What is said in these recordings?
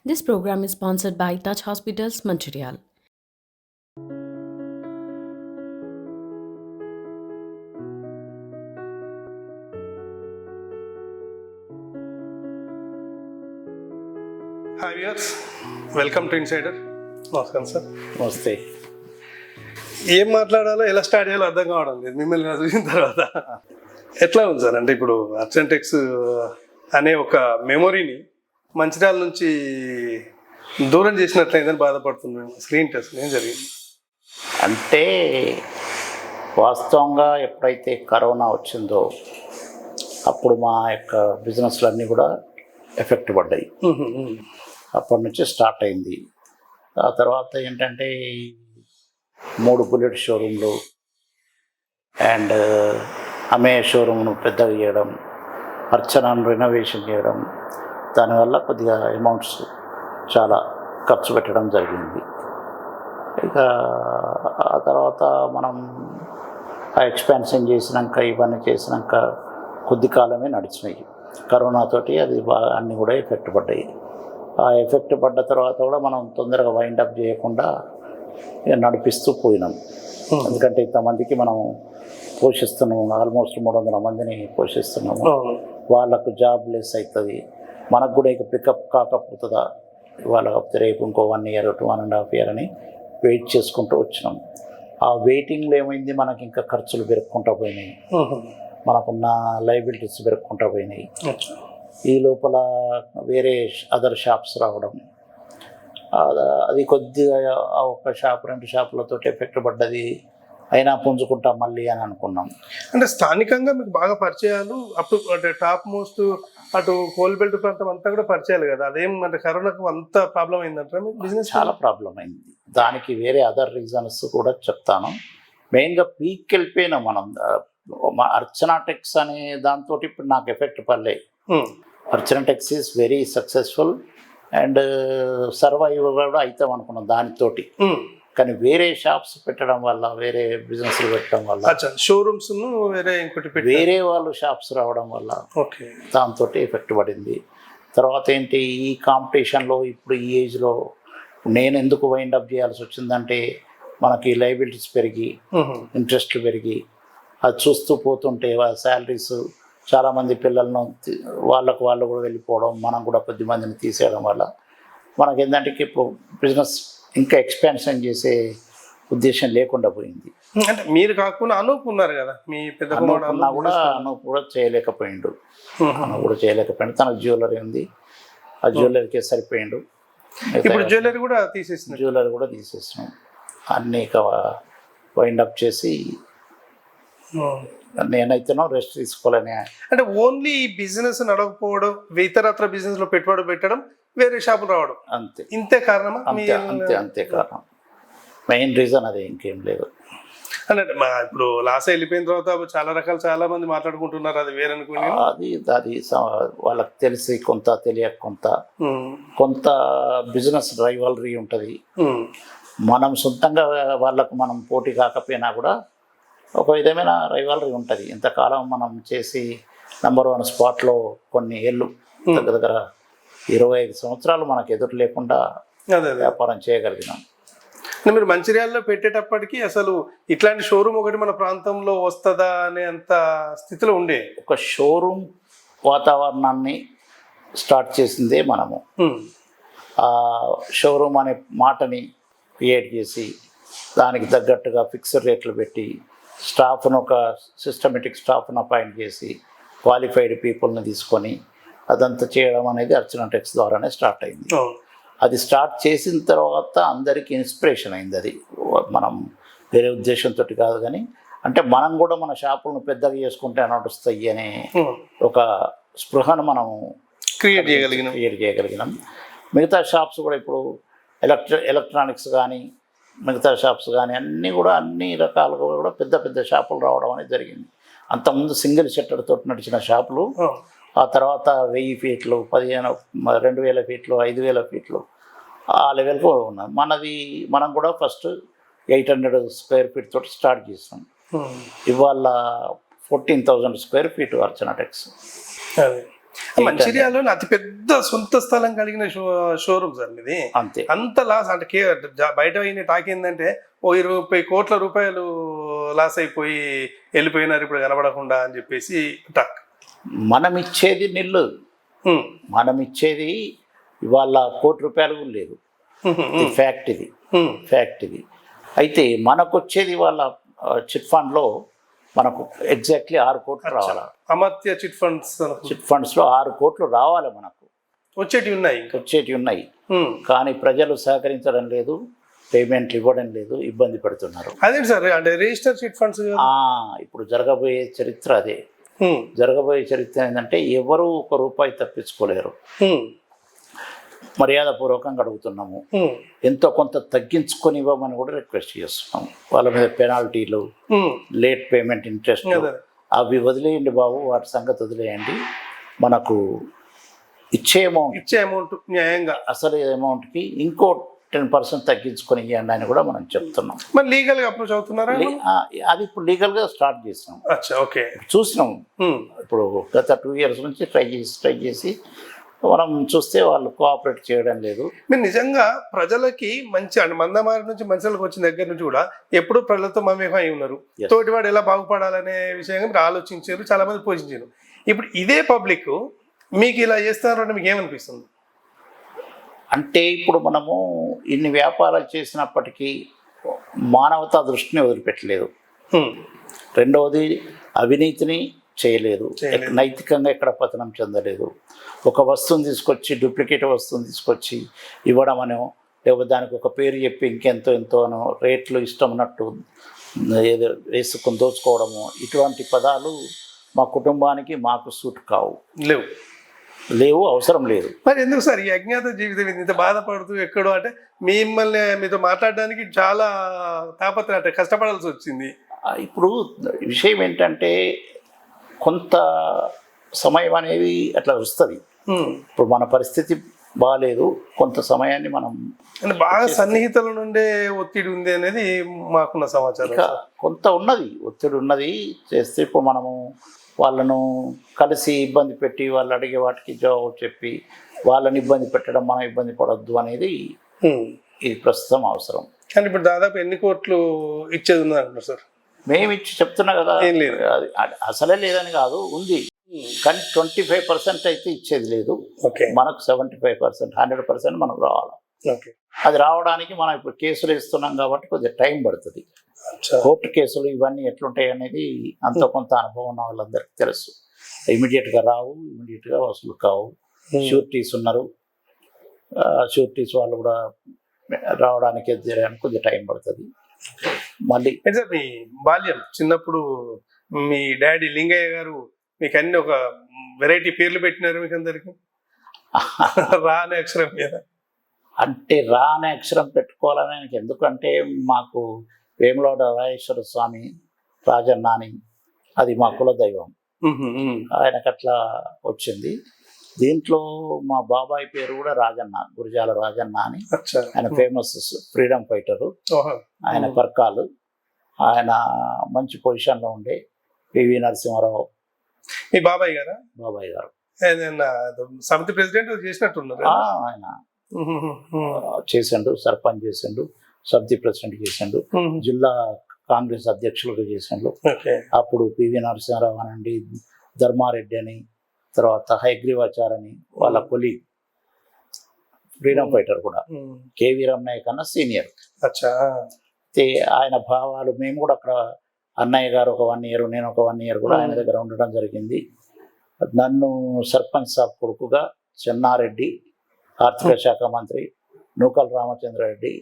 This program is sponsored by Touch Hospitals, Mancherial. Hi viewers, welcome to insider. నమస్కారం sir. నమస్తే. ఏం మాట్లాడాలో ఎలా స్టార్ట్ చేయాలో అర్థం కావడం లేదు మిమ్మల్ని చూసిన తర్వాత. ఎట్లా ఉంది సార్ అంటే ఇప్పుడు అర్చంటెక్స్ అనే ఒక మెమొరీని మంచిర్యాల నుంచి దూరం చేసినట్లయిందని బాధపడుతున్నాను. స్క్రీన్ టెస్ట్ ఏం జరిగింది అంటే వాస్తవంగా ఎప్పుడైతే కరోనా వచ్చిందో అప్పుడు మా యొక్క బిజినెస్లు అన్నీ కూడా ఎఫెక్ట్ పడ్డాయి. అప్పటి నుంచి స్టార్ట్ అయింది. ఆ తర్వాత ఏంటంటే 3 బుల్లెట్ షోరూమ్లు అండ్ అమే షోరూమ్ను పెద్దగా చేయడం, అర్చనను రెనోవేషన్ చేయడం, దానివల్ల కొద్దిగా అమౌంట్స్ చాలా ఖర్చు పెట్టడం జరిగింది. ఇక ఆ తర్వాత మనం ఆ ఎక్స్పాన్షన్ చేసినాక ఇవన్నీ చేసినాక కొద్ది కాలమే నడిచినాయి. కరోనాతోటి అది బాగా అన్నీ కూడా ఎఫెక్ట్ పడ్డాయి. ఆ ఎఫెక్ట్ పడ్డ తర్వాత కూడా మనం తొందరగా వైండప్ చేయకుండా నడిపిస్తూ పోయినాం. ఎందుకంటే ఇంతమందికి మనం పోషిస్తున్నాము, ఆల్మోస్ట్ 300 మందిని పోషిస్తున్నాము. వాళ్ళకు జాబ్ లెస్ అవుతుంది, మనకు కూడా ఇక పికప్ కాకపోతుందా, వాళ్ళకి రేపు ఇంకో 1 year 2.5 years అని వెయిట్ చేసుకుంటూ వచ్చినాం. ఆ వెయిటింగ్లో ఏమైంది, మనకి ఇంకా ఖర్చులు పెరుక్కుంటూ పోయినాయి, మనకున్న లయబిలిటీస్ పెరుక్కుంటూ పోయినాయి. ఈ లోపల వేరే అదర్ షాప్స్ రావడం, అది కొద్దిగా ఒక షాప్ 2 షాపులతో ఎఫెక్ట్ పడ్డది. అయినా పుంజుకుంటాం మళ్ళీ అని అనుకున్నాం. అంటే స్థానికంగా మీకు బాగా పరిచయాలు అప్పుడు అంటే టాప్ మోస్ట్ అటు కోల్బెల్ట్ ప్రాంతం అంతా కూడా పరిచయాలు కదా. అదేం అంటే కరోనాకు అంత ప్రాబ్లం అయిందంటారా మీకు బిజినెస్? చాలా ప్రాబ్లం అయింది. దానికి వేరే అదర్ రీజన్స్ కూడా చెప్తాను. మెయిన్గా పీక్ వెళ్ళిపోయినాం మనం. అర్చనాటెక్స్ అనే దాంతో ఇప్పుడు నాకు ఎఫెక్ట్ పడలేదు. Archana Tex is very successful and survive కూడా అవుతాం అనుకున్నాం దానితోటి. కానీ వేరే షాప్స్ పెట్టడం వల్ల, వేరే బిజినెస్లు పెట్టడం వల్ల, షోరూమ్స్ వేరే వాళ్ళు షాప్స్ రావడం వల్ల దాంతో ఎఫెక్ట్ పడింది. తర్వాత ఏంటి, ఈ కాంపిటీషన్లో ఇప్పుడు ఈ ఏజ్లో నేను ఎందుకు వైండప్ చేయాల్సి వచ్చిందంటే, మనకి లయబిలిటీస్ పెరిగి ఇంట్రెస్ట్లు పెరిగి అది చూస్తూ పోతుంటే శాలరీస్ చాలామంది పిల్లలను వాళ్ళకు వాళ్ళు కూడా వెళ్ళిపోవడం, మనం కూడా కొద్ది మందిని తీసేయడం వల్ల మనకి ఏంటంటే ఇప్పుడు బిజినెస్ ఇంకా ఎక్స్పాన్షన్ చేసే ఉద్దేశం లేకుండా పోయింది. అంటే మీరు కాకుండా అనూప్ ఉన్నారు కదా, మీ పెద్ద అనూప్ కూడా చేయలేకపోయిండు. తనకు జ్యువెలరీ ఉంది, ఆ జ్యువెలరీకే సరిపోయిండు. ఇప్పుడు జ్యువెలరీ కూడా తీసేసినాం. అన్నీ వైండప్ చేసి నేనైతేనో రెస్ట్ తీసుకోవాలని. అంటే ఓన్లీ బిజినెస్ నడవకపోవడం, ఇతరత్ర బిజినెస్ లో పెట్టుబడి పెట్టడం, వేరే షాపులు రావడం, అంతే. ఇంతే కారణమా? అంతే కారణం. మెయిన్ రీజన్ అదే, ఇంకేం లేదు. అంటే ఇప్పుడు లాస్ వెళ్ళిపోయిన తర్వాత చాలా మంది మాట్లాడుకుంటున్నారు అది వేరే అనుకుని. అది వాళ్ళకి తెలిసి కొంత, తెలియక కొంత బిజినెస్ రైవలరీ ఉంటుంది. మనం సొంతంగా వాళ్ళకు మనం పోటీ కాకపోయినా కూడా ఒక విధమైన రైవలరీ ఉంటుంది. ఇంతకాలం మనం చేసి నెంబర్ 1 స్పాట్లో కొన్ని ఏళ్ళు, దగ్గర 25 సంవత్సరాలు మనకు ఎదురు లేకుండా వ్యాపారం చేయగలిగినాం. మీరు మంచిర్యాలలో పెట్టేటప్పటికి అసలు ఇట్లాంటి షోరూమ్ ఒకటి మన ప్రాంతంలో వస్తుందా అనే అంత స్థితిలో ఉండే ఒక షోరూమ్ వాతావరణాన్ని స్టార్ట్ చేసిందే మనము. ఆ షోరూమ్ అనే మాటని క్రియేట్ చేసి దానికి తగ్గట్టుగా ఫిక్స్డ్ రేట్లు పెట్టి స్టాఫ్ను ఒక సిస్టమేటిక్ స్టాఫ్ను అపాయింట్ చేసి క్వాలిఫైడ్ పీపుల్ని తీసుకొని అదంతా చేయడం అనేది అర్చనాటెక్స్ ద్వారానే స్టార్ట్ అయింది. అది స్టార్ట్ చేసిన తర్వాత అందరికీ ఇన్స్పిరేషన్ అయింది. అది మనం వేరే ఉద్దేశంతో కాదు, కానీ అంటే మనం కూడా మన షాపులను పెద్దగా చేసుకుంటే నడుస్తాయి అనే ఒక స్పృహను మనం క్రియేట్ చేయగలిగినాం. మిగతా షాప్స్ కూడా ఇప్పుడు ఎలక్ట్రానిక్స్ కానీ, మిగతా షాప్స్ కానీ అన్ని రకాలుగా కూడా పెద్ద షాపులు రావడం అనేది జరిగింది. అంతకుముందు సింగిల్ షట్టర్ తోటి నడిచిన షాపులు ఆ తర్వాత 1000 ఫీట్లు, 2000 ఫీట్లు, 5000 ఫీట్లు ఆ లెవెల్కు ఉన్నాం. మనం కూడా ఫస్ట్ 800 స్క్వేర్ ఫీట్ తోటి స్టార్ట్ చేసినాం. ఇవాళ 14,000 స్క్వేర్ ఫీట్ అర్చనాటెక్స్. మంచిర్యాలలో అతి పెద్ద సొంత స్థలం కలిగిన షోరూమ్ సార్ ఇది. అంతే. అంత లాస్ అంటే బయట అయిన టాక్ ఏంటంటే ఓ 20 కోట్ల రూపాయలు లాస్ అయిపోయి వెళ్ళిపోయినారు ఇప్పుడు కనబడకుండా అని చెప్పేసి టాక్. మనం ఇచ్చేది నిల్లు, మనం ఇచ్చేది ఇవాళ ₹1 కూడా లేదు. ఫ్యాక్ట్ ఇది. అయితే మనకు వచ్చేది వాళ్ళ చిట్ ఫండ్లో మనకు ఎగ్జాక్ట్లీ 6 కోట్లు రావాలి. అమర్త్య చిట్ ఫండ్స్లో 6 కోట్లు రావాలి మనకు. వచ్చేటి ఉన్నాయి. కానీ ప్రజలు సహకరించడం లేదు, పేమెంట్లు ఇవ్వడం లేదు, ఇబ్బంది పెడుతున్నారు. అదేంటి సార్ అంటే రిజిస్టర్ చిట్ ఫండ్స్ ఇప్పుడు జరగబోయే చరిత్ర అదే. జరగబోయే చరిత్ర ఏంటంటే ఎవరు ₹1 తప్పించుకోలేరు. మర్యాదపూర్వకంగా అడుగుతున్నాము, ఎంతో కొంత తగ్గించుకొని ఇవ్వమని కూడా రిక్వెస్ట్ చేస్తున్నాము. వాళ్ళ మీద పెనాల్టీలు, లేట్ పేమెంట్ ఇంట్రెస్ట్ అవి వదిలేయండి బాబు, వాటి సంగతి వదిలేయండి. మనకు ఇచ్చే అమౌంట్ న్యాయంగా అసలు అమౌంట్కి ఇంకో 10% తగ్గించుకొని ఇవ్వండి అని కూడా మనం చెప్తున్నాం. మరి లీగల్గా అప్రోచ్ అవుతున్నారా? అది ఇప్పుడు లీగల్గా స్టార్ట్ చేసినాం. చూసినాం. ఇప్పుడు గత 2 years నుంచి ట్రై చేసి మనం చూస్తే వాళ్ళు కోఆపరేట్ చేయడం లేదు. మీరు నిజంగా ప్రజలకి మంచి అంటే మందమారి నుంచి మనుషులకు వచ్చిన దగ్గర నుంచి కూడా ఎప్పుడు ప్రజలతో మమేకం అయి ఉన్నారు. తోటివాడు ఎలా బాగుపడాలనే విషయంగా మీరు ఆలోచించారు, చాలా మంది పోషించారు. ఇప్పుడు ఇదే పబ్లిక్ మీకు ఇలా చేస్తున్నారు అంటే మీకు ఏమనిపిస్తుంది? అంటే ఇప్పుడు మనము ఇన్ని వ్యాపారాలు చేసినప్పటికీ మానవతా దృష్టిని వదిలిపెట్టలేదు. రెండవది అవినీతిని చేయలేదు, నైతికంగా ఎక్కడ పతనం చెందలేదు. ఒక వస్తువుని తీసుకొచ్చి డూప్లికేట్ వస్తువుని తీసుకొచ్చి ఇవ్వడం అనో, లేకపోతే దానికి ఒక పేరు చెప్పి ఇంకెంతో అనో రేట్లు ఇష్టం ఉన్నట్టు ఏదో వేసుకొని దోచుకోవడము, ఇటువంటి పదాలు మా కుటుంబానికి మాకు సూట్ కావు, లేవు, అవసరం లేదు. మరి ఎందుకు సార్ ఈ అజ్ఞాత జీవితం ఇంత బాధపడుతూ ఎక్కడో అంటే మిమ్మల్ని మీతో మాట్లాడడానికి చాలా తాపత్రయం అంటే కష్టపడాల్సి వచ్చింది. ఇప్పుడు విషయం ఏంటంటే కొంత సమయం అనేది అట్లా వస్తుంది. ఇప్పుడు మన పరిస్థితి బాగాలేదు, కొంత సమయాన్ని మనం అంటే బాగా సన్నిహితుల నుండే ఒత్తిడి ఉంది అనేది మాకున్న సమాచారం. కొంత ఉన్నది, ఒత్తిడి ఉన్నది. చేస్తే ఇప్పుడు మనము వాళ్ళను కలిసి ఇబ్బంది పెట్టి వాళ్ళు అడిగే వాటికి జవాబు చెప్పి వాళ్ళని ఇబ్బంది పెట్టడం, మనం ఇబ్బంది పడొద్దు అనేది ఇది ప్రస్తుతం అవసరం. కానీ ఇప్పుడు దాదాపు ఎన్ని కోట్లు ఇచ్చేది ఉంది అంటున్నారు సార్? మేము ఇచ్చి చెప్తున్నా కదా, అది అసలే లేదని కాదు, ఉంది. కానీ 25% అయితే ఇచ్చేది లేదు. మనకు 75%, 100% మనకు రావాలి. అది రావడానికి మనం ఇప్పుడు కేసులు ఇస్తున్నాం కాబట్టి కొద్దిగా టైం పడుతుంది. కోర్టు కేసులు ఇవన్నీ ఎట్లుంటాయి అనేది అంత కొంత అనుభవం ఉన్న వాళ్ళందరికీ తెలుసు. ఇమీడియట్గా రావు, ఇమీడియట్గా వసూలు కావు. షూరిటీస్ ఉన్నారు, షూరిటీస్ వాళ్ళు కూడా రావడానికి కొద్దిగా టైం పడుతుంది. మళ్ళీ మీ బాల్యం చిన్నప్పుడు మీ డాడీ లింగయ్య గారు మీకు అన్ని ఒక వెరైటీ పేర్లు పెట్టినారు మీకు అందరికి రాని అక్షరం మీద? అంటే రాని అక్షరం పెట్టుకోవాలని ఆయనకి ఎందుకంటే మాకు వేములవాడ రాజేశ్వర స్వామి రాజన్న అని అది మా కులదైవం, ఆయనకు అట్లా వచ్చింది. దీంట్లో మా బాబాయ్ పేరు కూడా రాజన్న, గురజాల రాజన్న అని. ఆయన ఫేమస్ ఫ్రీడమ్ ఫైటరు, ఆయన పర్కాలు. ఆయన మంచి పొజిషన్లో ఉండే. పివి నరసింహారావు మీ బాబాయ్ గారు? బాబాయ్ గారు సమితి ప్రెసిడెంట్ చేసినట్టున్నారు. ఆయన చేసిండు, సర్పంచ్ చేసిండు, సమితి ప్రెసిడెంట్ చేసిండు, జిల్లా కాంగ్రెస్ అధ్యక్షులుగా చేసిండు. అప్పుడు పివి నరసింహారావు అనండి, ధర్మారెడ్డి అని, తర్వాత హైగ్రీవాచార్ అని వాళ్ళ కొలి ఫ్రీడమ్ ఫైటర్ కూడా. కేవీ రమణయ్య కన్నా సీనియర్. అయితే ఆయన భావాలు మేము కూడా అక్కడ అన్నయ్య గారు ఒక 1 year, నేను ఒక 1 year కూడా ఆయన దగ్గర ఉండడం జరిగింది. నన్ను సర్పంచ్ సాబ్ కొడుకుగా చెన్నారెడ్డి, ఆర్థిక శాఖ మంత్రి, నూకల్ రామచంద్రారెడ్డి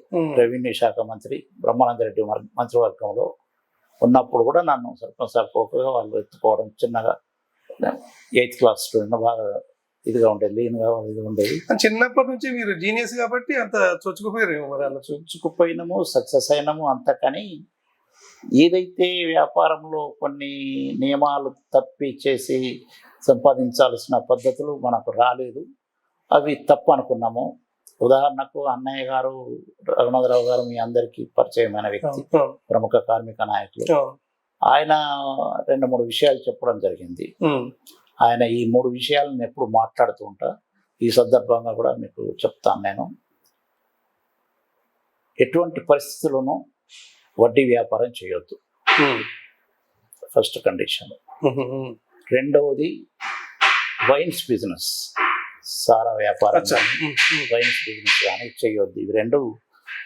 రెవెన్యూ శాఖ మంత్రి, బ్రహ్మానందరెడ్డి మంత్రివర్గంలో ఉన్నప్పుడు కూడా నన్ను సర్పంచ్ సాబ్ కొడుకుగా వాళ్ళు ఎత్తుకోవడం. చిన్నగా 8th class స్టూడెంట్, బాగా ఇదిగా ఉండేది, లీన్గా ఇది ఉండేది. చిన్నప్పటి నుంచి మీరు జీనియస్ కాబట్టి అంత చొచ్చుకుపోయినాము, సక్సెస్ అయినాము అంత. కానీ ఏదైతే వ్యాపారంలో కొన్ని నియమాలు తప్పి చేసి సంపాదించాల్సిన పద్ధతులు మనకు రాలేదు, అవి తప్పు అనుకున్నాము. ఉదాహరణకు అన్నయ్య గారు రఘునాథరావు గారు మీ అందరికీ పరిచయమైన వ్యక్తి, ప్రముఖ కార్మిక నాయకులు. ఆయన 2-3 విషయాలు చెప్పడం జరిగింది. ఆయన ఈ 3 విషయాలను ఎప్పుడు మాట్లాడుతూ ఉంటా. ఈ సందర్భంగా కూడా మీకు చెప్తాను నేను. ఎటువంటి పరిస్థితుల్లోనూ వడ్డీ వ్యాపారం చేయొద్దు, ఫస్ట్ కండిషన్. రెండవది వైన్స్ బిజినెస్, సారా వ్యాపారం కానీ వైన్స్ బిజినెస్ కానీ చేయొద్దు. ఇవి 2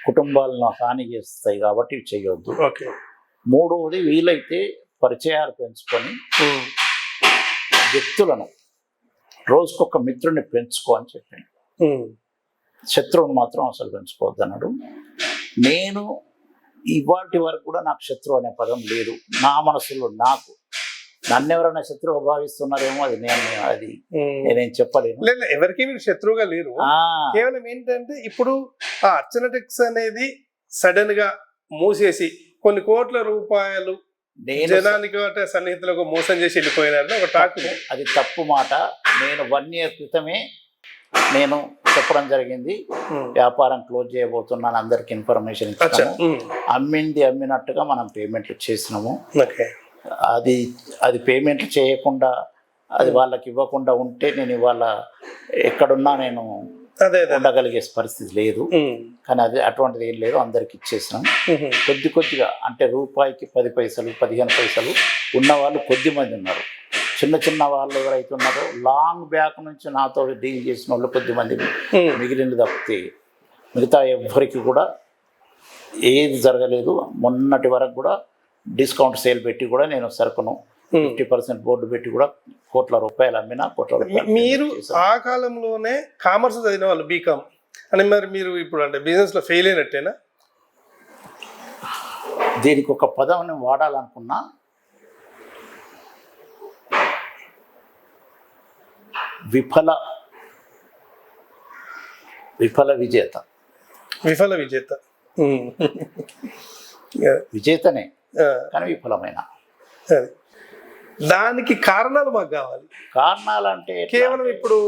కుటుంబాలను హాని చేస్తాయి కాబట్టి ఇవి చేయొద్దు. మూడవది వీలైతే పరిచయాలు పెంచుకొని వ్యక్తులను రోజుకొక మిత్రుడిని పెంచుకో అని చెప్పాను. శత్రువుని మాత్రం అసలు పెంచుకోవద్దు అన్నాడు. నేను ఇవాటి వరకు కూడా నాకు శత్రువు అనే పదం లేదు నా మనసులో. నాకు నన్ను ఎవరైనా శత్రువుగా భావిస్తున్నారేమో అది నేనేం చెప్పలేను. లేదు, ఎవరికి మీరు శత్రువుగా లేరు. కేవలం ఏంటంటే ఇప్పుడు ఆ అర్చనటెక్స్ అనేది సడన్ గా మూసేసి కొన్ని కోట్ల రూపాయలు జనానికి సన్నిహితులకు మోసం చేసి వెళ్ళిపోయినారని ఒక టాక్. అది తప్పు మాట. నేను 1 year క్రితమే నేను చెప్పడం జరిగింది, వ్యాపారం క్లోజ్ చేయబోతున్నాను, అందరికి ఇన్ఫర్మేషన్ ఇచ్చాను. అమ్మినట్టుగా మనం పేమెంట్లు చేసినాము. అది పేమెంట్లు చేయకుండా అది వాళ్ళకి ఇవ్వకుండా ఉంటే నేను ఇవాళ ఎక్కడున్నా నేను ఉండగలిగే పరిస్థితి లేదు. కానీ అటువంటిది ఏం లేదు, అందరికి ఇచ్చేసినాం. కొద్దిగా అంటే రూపాయికి 10 పైసలు 15 పైసలు ఉన్నవాళ్ళు కొద్ది మంది ఉన్నారు. చిన్న వాళ్ళు ఎవరైతే ఉన్నారో లాంగ్ బ్యాక్ నుంచి నాతో డీల్ చేసిన వాళ్ళు కొద్దిమంది మిగిలిన తప్పితే మిగతా ఎవ్వరికి కూడా ఏది జరగలేదు. మొన్నటి వరకు కూడా డిస్కౌంట్ సేల్ పెట్టి కూడా నేను సరుకును 50% బోర్డు పెట్టి కూడా కోట్ల రూపాయలు అమ్మినా. మీరు ఆ కాలంలోనే కామర్స్ చదివిన వాళ్ళు బీకామ్ అని, మరి మీరు ఇప్పుడు అంటే బిజినెస్ లో ఫెయిల్ అయినట్టేనా? దీనికి ఒక పదం వాడాలనుకున్నా, విఫల విజేత. విజేతనే కానీ విఫలమైన. దానికి కారణాలు మాకు కావాలి. కారణాలు అంటే కేవలం ఇప్పుడు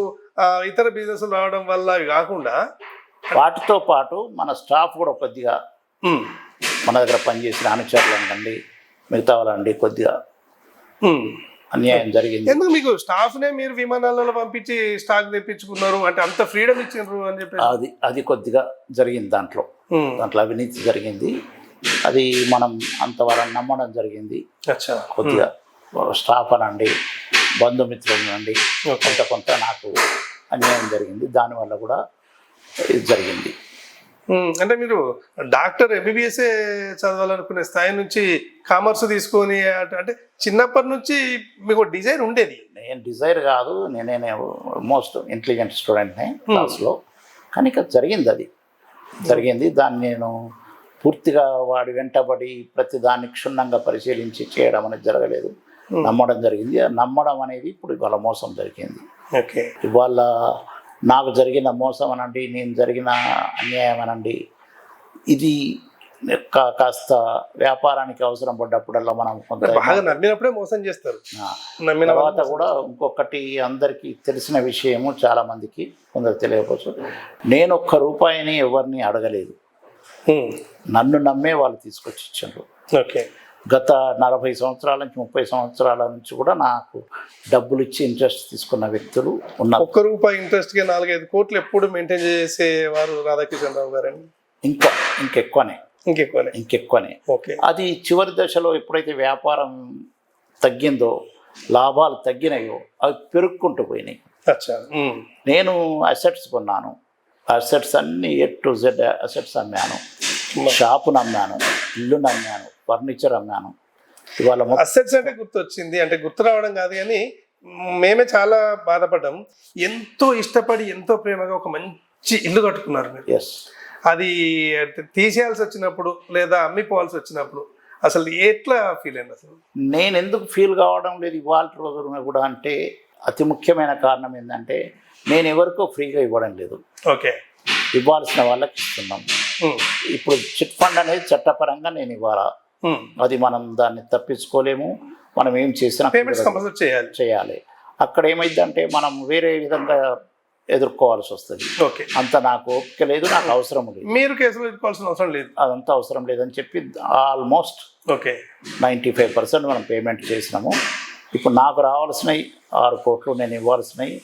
ఇతర బిజినెస్ రావడం వల్ల కాకుండా వాటితో పాటు మన స్టాఫ్ కూడా కొద్దిగా మన దగ్గర పనిచేసిన అనుచరులు అండి మిగతా వాళ్ళండి కొద్దిగా అన్యాయం జరిగింది. ఎందుకు మీకు స్టాఫ్ నే మీరు విమానాలలో పంపించి స్టాక్ తెప్పించుకున్నారు అంటే అంత ఫ్రీడమ్ ఇచ్చిండ్రు అని చెప్పి అది కొద్దిగా జరిగింది. దాంట్లో అవినీతి జరిగింది. అది మనం అంతవరకు నమ్మడం జరిగింది. కొద్దిగా స్టాఫ్ అనండి బంధుమిత్రులు అండి కొంత నాకు అన్యాయం జరిగింది. దానివల్ల కూడా ఇది జరిగింది. అంటే మీరు డాక్టర్ ఎంబీబీఎస్ చదవాలనుకునే స్థాయి నుంచి కామర్స్ తీసుకొని అంటే చిన్నప్పటి నుంచి మీకు డిజైర్ ఉండేది? నేను డిజైర్ కాదు, నేనే మోస్ట్ ఇంటెలిజెంట్ స్టూడెంట్ని క్లాస్లో. కానీ జరిగింది. దాన్ని నేను పూర్తిగా వాడి వెంటబడి ప్రతి దాన్ని క్షుణ్ణంగా పరిశీలించి చేయడం అనేది జరగలేదు. నమ్మడం జరిగింది. నమ్మడం అనేది ఇప్పుడు ఇవాళ మోసం జరిగింది. ఇవాళ నాకు జరిగిన మోసం అనండి, నేను జరిగిన అన్యాయం అనండి, ఇది కాస్త వ్యాపారానికి అవసరం పడ్డప్పుడల్లా మనం కొంత నమ్మినప్పుడే మోసం చేస్తారు. తర్వాత కూడా ఇంకొకటి అందరికీ తెలిసిన విషయము, చాలా మందికి కొందరు తెలియకపోవచ్చు, నేను ₹1 ఎవరిని అడగలేదు. నన్ను నమ్మే వాళ్ళు తీసుకొచ్చి ఇచ్చారు. గత 40 సంవత్సరాల నుంచి 30 సంవత్సరాల నుంచి కూడా నాకు డబ్బులు ఇచ్చి ఇంట్రెస్ట్ తీసుకున్న వ్యక్తులు ఉన్నారు. ₹1 ఇంట్రెస్ట్కి 4-5 కోట్లు ఎప్పుడు మెయింటైన్ చేసేవారు రాధాకిషన్ రావు గారండి. ఇంకెక్కువనే. అది చివరి దశలో ఎప్పుడైతే వ్యాపారం తగ్గిందో, లాభాలు తగ్గినాయో అవి పెరుక్కుంటూ పోయినాయి. నేను అసెట్స్ కొన్నాను. అసెట్స్ అన్ని A to Z అసెట్స్ అమ్మాను. షాపు నమ్మాను, ఇల్లు నమ్మాను, ఫర్నిచర్ అమ్మాను. ఇవాళ అసెట్స్ అంటే గుర్తొచ్చింది, అంటే గుర్తు రావడం కాదు కానీ మేమే చాలా బాధపడ్డాం. ఎంతో ఇష్టపడి ఎంతో ప్రేమగా ఒక మంచి ఇల్లు కట్టుకున్నారు మీరు. అది తీసేయాల్సి వచ్చినప్పుడు లేదా అమ్మిపోవాల్సి వచ్చినప్పుడు అసలు ఎట్లా ఫీల్ అయింది? అసలు నేను ఎందుకు ఫీల్ కావడం లేదు ఇవాళ రోజున కూడా అంటే అతి ముఖ్యమైన కారణం ఏంటంటే నేను ఎవరికో ఫ్రీగా ఇవ్వడం లేదు. ఇవ్వాల్సిన వాళ్ళకి ఇస్తున్నాం. ఇప్పుడు చిట్ ఫండ్ అనేది చట్టపరంగా నేను ఇవ్వాలా, అది మనం దాన్ని తప్పించుకోలేము. మనం ఏం చేసినా చేయాలి. అక్కడ ఏమైందంటే మనం వేరే విధంగా ఎదుర్కోవాల్సి వస్తుంది. అంత నాకు ఓపిక లేదు, నాకు అవసరం లేదు. మీరు కేసులు ఎదుర్కోవాల్సిన అవసరం లేదు, అదంతా అవసరం లేదని చెప్పి ఆల్మోస్ట్ 95% మనం పేమెంట్ చేసినాము. ఇప్పుడు నాకు రావాల్సినవి 6 కోట్లు, నేను ఇవ్వాల్సినవి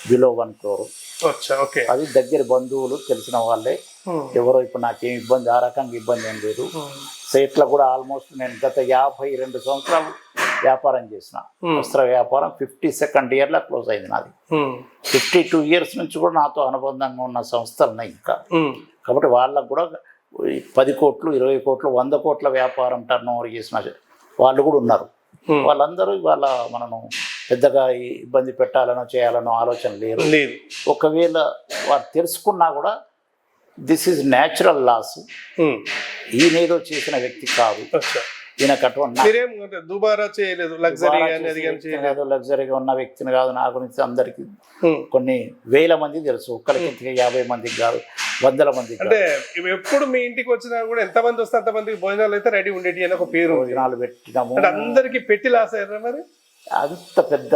బిలో 1 crore. అచ్చా, ఓకే. అది దగ్గర బంధువులు తెలిసిన వాళ్ళే, ఎవరో ఇప్పుడు నాకేం ఇబ్బంది, ఆ రకంగా ఇబ్బంది ఏం లేదు. సేట్లో కూడా ఆల్మోస్ట్ నేను గత 52 సంవత్సరాలు వ్యాపారం చేసిన, వస్త్ర వ్యాపారం. 52nd yearలో క్లోజ్ అయింది నాది. 52 years నుంచి కూడా నాతో అనుబంధంగా ఉన్న సంస్థలు ఉన్నాయి ఇంకా. కాబట్టి వాళ్ళకు కూడా 10 కోట్లు, 20 కోట్లు, 100 కోట్ల వ్యాపారం టర్న్ ఓవర్ చేసిన వాళ్ళు కూడా ఉన్నారు. వాళ్ళందరూ ఇవాళ మనను పెద్దగా ఇబ్బంది పెట్టాలనో చేయాలనో ఆలోచన లేరు. ఒకవేళ వారు తెలుసుకున్నా కూడా దిస్ ఈజ్ న్యాచురల్ లాస్, ఈయనేదో చేసిన వ్యక్తి కాదు, ఈయనకు అటువంటి దుబారా చేయలేదు, లగ్జరీగా ఉన్న వ్యక్తిని కాదు. నా గురించి అందరికి కొన్ని వేల మంది తెలుసు, ఒక్కరికి 50 మందికి కాదు, 100 మందికి. అంటే ఎప్పుడు మీ ఇంటికి వచ్చినా కూడా ఎంత మంది వస్తే అంత మందికి భోజనాలు అయితే రెడీ ఉండేటి అని ఒక పేరు. భోజనాలు పెట్టినాము, అందరికి పెట్టి లాస్ అయ్యారా మరి? అంత పెద్ద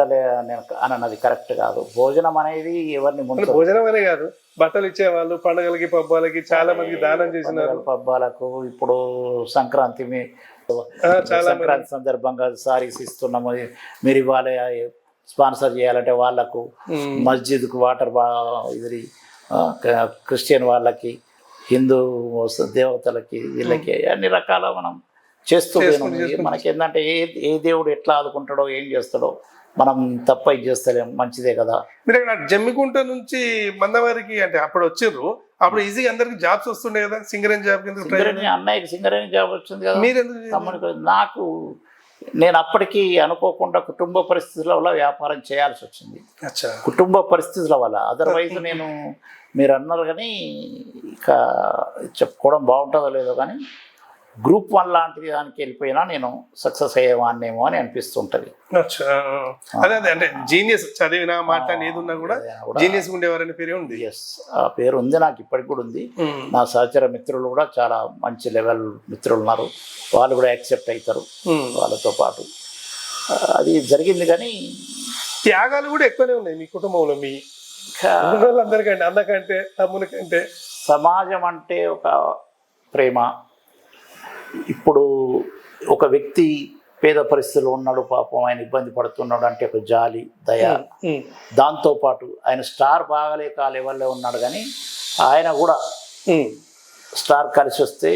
నేను అన్నది కరెక్ట్ కాదు. భోజనం అనేది ఎవరిని భోజనం అనే కాదు, బట్టలు ఇచ్చేవాళ్ళు, పండుగలకి పబ్బాలకి చాలా మంది దానం చేసినారు. పబ్బాలకు ఇప్పుడు సంక్రాంతి సంక్రాంతి సందర్భంగా సారీస్ ఇస్తున్నాము, మీరు ఇవ్వాలి, స్పాన్సర్ చేయాలంటే వాళ్ళకు, మస్జిద్కు వాటర్ ఇది, క్రిస్టియన్ వాళ్ళకి, హిందూ దేవతలకి, వీళ్ళకి అన్ని రకాల మనం చేస్తూ మనకి ఏంటంటే ఏ దేవుడు ఎట్లా ఆదుకుంటాడో ఏం చేస్తాడో మనం తప్ప ఇది చేస్తలేం, మంచిదే కదా. మీరు ఇక్కడ జమ్మికుంట నుంచి మందవారికి అంటే అప్పుడు వచ్చిర్రు, అప్పుడు ఈజీగా అందరికి జాబ్స్ వస్తుండే కదా, సింగరేణి జాబ్ కింద. అన్నయ్యకి సింగరేణి జాబ్ వచ్చింది కదా. మీరు నాకు నేను అప్పటికి అనుకోకుండా కుటుంబ పరిస్థితుల వల్ల వ్యాపారం చేయాల్సి వచ్చింది. కుటుంబ పరిస్థితుల వల్ల, అదర్వైజ్ నేను మీరు అన్నారు కానీ ఇక చెప్పుకోవడం బాగుంటుందో లేదో కానీ Group 1 లాంటి దానికి వెళ్ళిపోయినా నేను సక్సెస్ అయ్యేవాన్నేమో అని అనిపిస్తుంటది. అదే అంటే జీనియస్ చదివినా మాట్లాడి ఏదున్నా కూడా జీనియస్ ఉండేవారని పేరు ఉంది. ఎస్, ఆ పేరు ఉంది, నాకు ఇప్పటికి కూడా ఉంది. నా సహచర మిత్రులు కూడా చాలా మంచి లెవెల్ మిత్రులు ఉన్నారు, వాళ్ళు కూడా యాక్సెప్ట్ అవుతారు వాళ్ళతో పాటు. అది జరిగింది కానీ త్యాగాలు కూడా ఎక్కువనే ఉన్నాయి మీ కుటుంబంలో. మీ అందరికంటే, అన్నకంటే, తమ్ముని కంటే. సమాజం అంటే ఒక ప్రేమ. ఇప్పుడు ఒక వ్యక్తి పేద పరిస్థితుల్లో ఉన్నాడు, పాపం ఆయన ఇబ్బంది పడుతున్నాడు అంటే ఒక జాలి, దయ. దాంతోపాటు ఆయన స్టార్ బాగలేక ఆ లెవెల్లో ఉన్నాడు కానీ ఆయన కూడా స్టార్ కలిసి వస్తే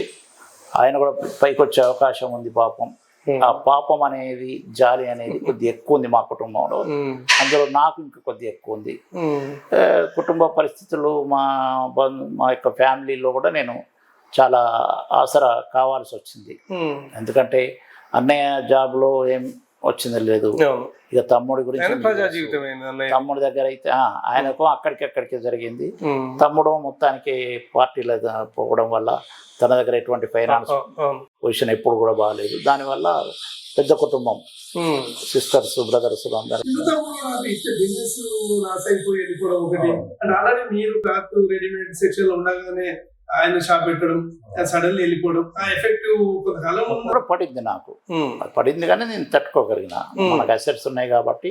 ఆయన కూడా పైకి వచ్చే అవకాశం ఉంది. పాపం, ఆ పాపం అనేది, జాలి అనేది కొద్దిగా ఎక్కువ ఉంది మా కుటుంబంలో. అందులో నాకు ఇంకా కొద్దిగా ఎక్కువ ఉంది. కుటుంబ పరిస్థితులు, మా యొక్క ఫ్యామిలీలో కూడా నేను చాలా ఆసరా కావాల్సి వచ్చింది. ఎందుకంటే అన్నయ్య జాబ్లో ఏం వచ్చింది లేదు, ఇక తమ్ముడి గురించి, తమ్ముడి దగ్గర అయితే ఆయనకు అక్కడికి జరిగింది. తమ్ముడు మొత్తానికి పార్టీలో పోవడం వల్ల తన దగ్గర ఎటువంటి ఫైనాన్స్ పొజిషన్ ఎప్పుడు కూడా బాగాలేదు. దానివల్ల పెద్ద కుటుంబం, సిస్టర్స్, బ్రదర్స్ అందరూ. ఆయన షాప్ పెట్టడం, సడన్లీ వెళ్ళిపోవడం, ఆ ఎఫెక్ట్ కొంతకాలం కూడా పడింది నాకు. పడింది కానీ నేను తట్టుకోగలిగిన. మనకు అసెట్స్ ఉన్నాయి కాబట్టి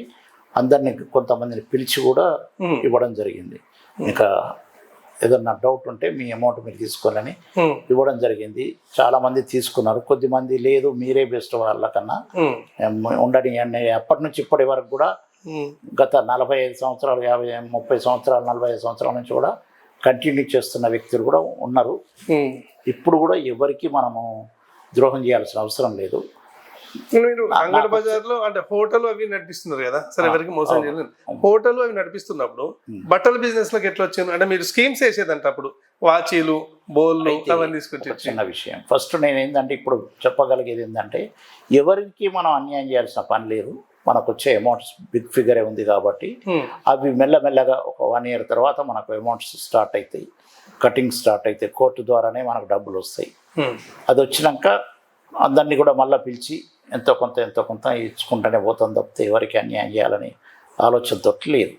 అందరినీ, కొంతమందిని పిలిచి కూడా ఇవ్వడం జరిగింది. ఇంకా ఏదన్నా డౌట్ ఉంటే మీ అమౌంట్ మీరు తీసుకోవాలని ఇవ్వడం జరిగింది. చాలా మంది తీసుకున్నారు, కొద్దిమంది లేదు మీరే బెస్ట్ వాళ్ళకన్నా ఉండని అని. అప్పటి నుంచి ఇప్పటి వరకు కూడా గత 45 సంవత్సరాలు, 50, 30 సంవత్సరాలు, 45 సంవత్సరాల నుంచి కూడా కంటిన్యూ చేస్తున్న వ్యక్తులు కూడా ఉన్నారు. ఇప్పుడు కూడా ఎవరికి మనము ద్రోహం చేయాల్సిన అవసరం లేదు. మీరు అంగడి బజార్లో అంటే హోటల్ అవి నడిపిస్తున్నారు కదా, సరే ఎవరికి మోసం చేయలేదు. హోటల్ అవి నడిపిస్తున్నప్పుడు బట్టల బిజినెస్ లోకి ఎట్లా వచ్చాను అంటే మీరు స్కీమ్స్ వేసేదంట అప్పుడు, వాచీలు, బోళ్ళు అవన్నీ తీసుకొచ్చి. చిన్న విషయం, ఫస్ట్ నేను ఏంటంటే ఇప్పుడు చెప్పగలిగేది ఏంటంటే ఎవరికి మనం అన్యాయం చేయాల్సిన పని లేదు. మనకు వచ్చే అమౌంట్స్ బిగ్ ఫిగరే ఉంది కాబట్టి అవి మెల్లమెల్లగా ఒక 1 year తర్వాత మనకు అమౌంట్స్ స్టార్ట్ అవుతాయి, కటింగ్ స్టార్ట్ అవుతాయి. కోర్టు ద్వారానే మనకు డబ్బులు వస్తాయి. అది వచ్చినాక అందరినీ కూడా మళ్ళీ పిలిచి ఎంతో కొంత ఇచ్చుకుంటూనే పోతాం తప్పితే ఎవరికి అన్యాయం చేయాలని ఆలోచనతో లేదు.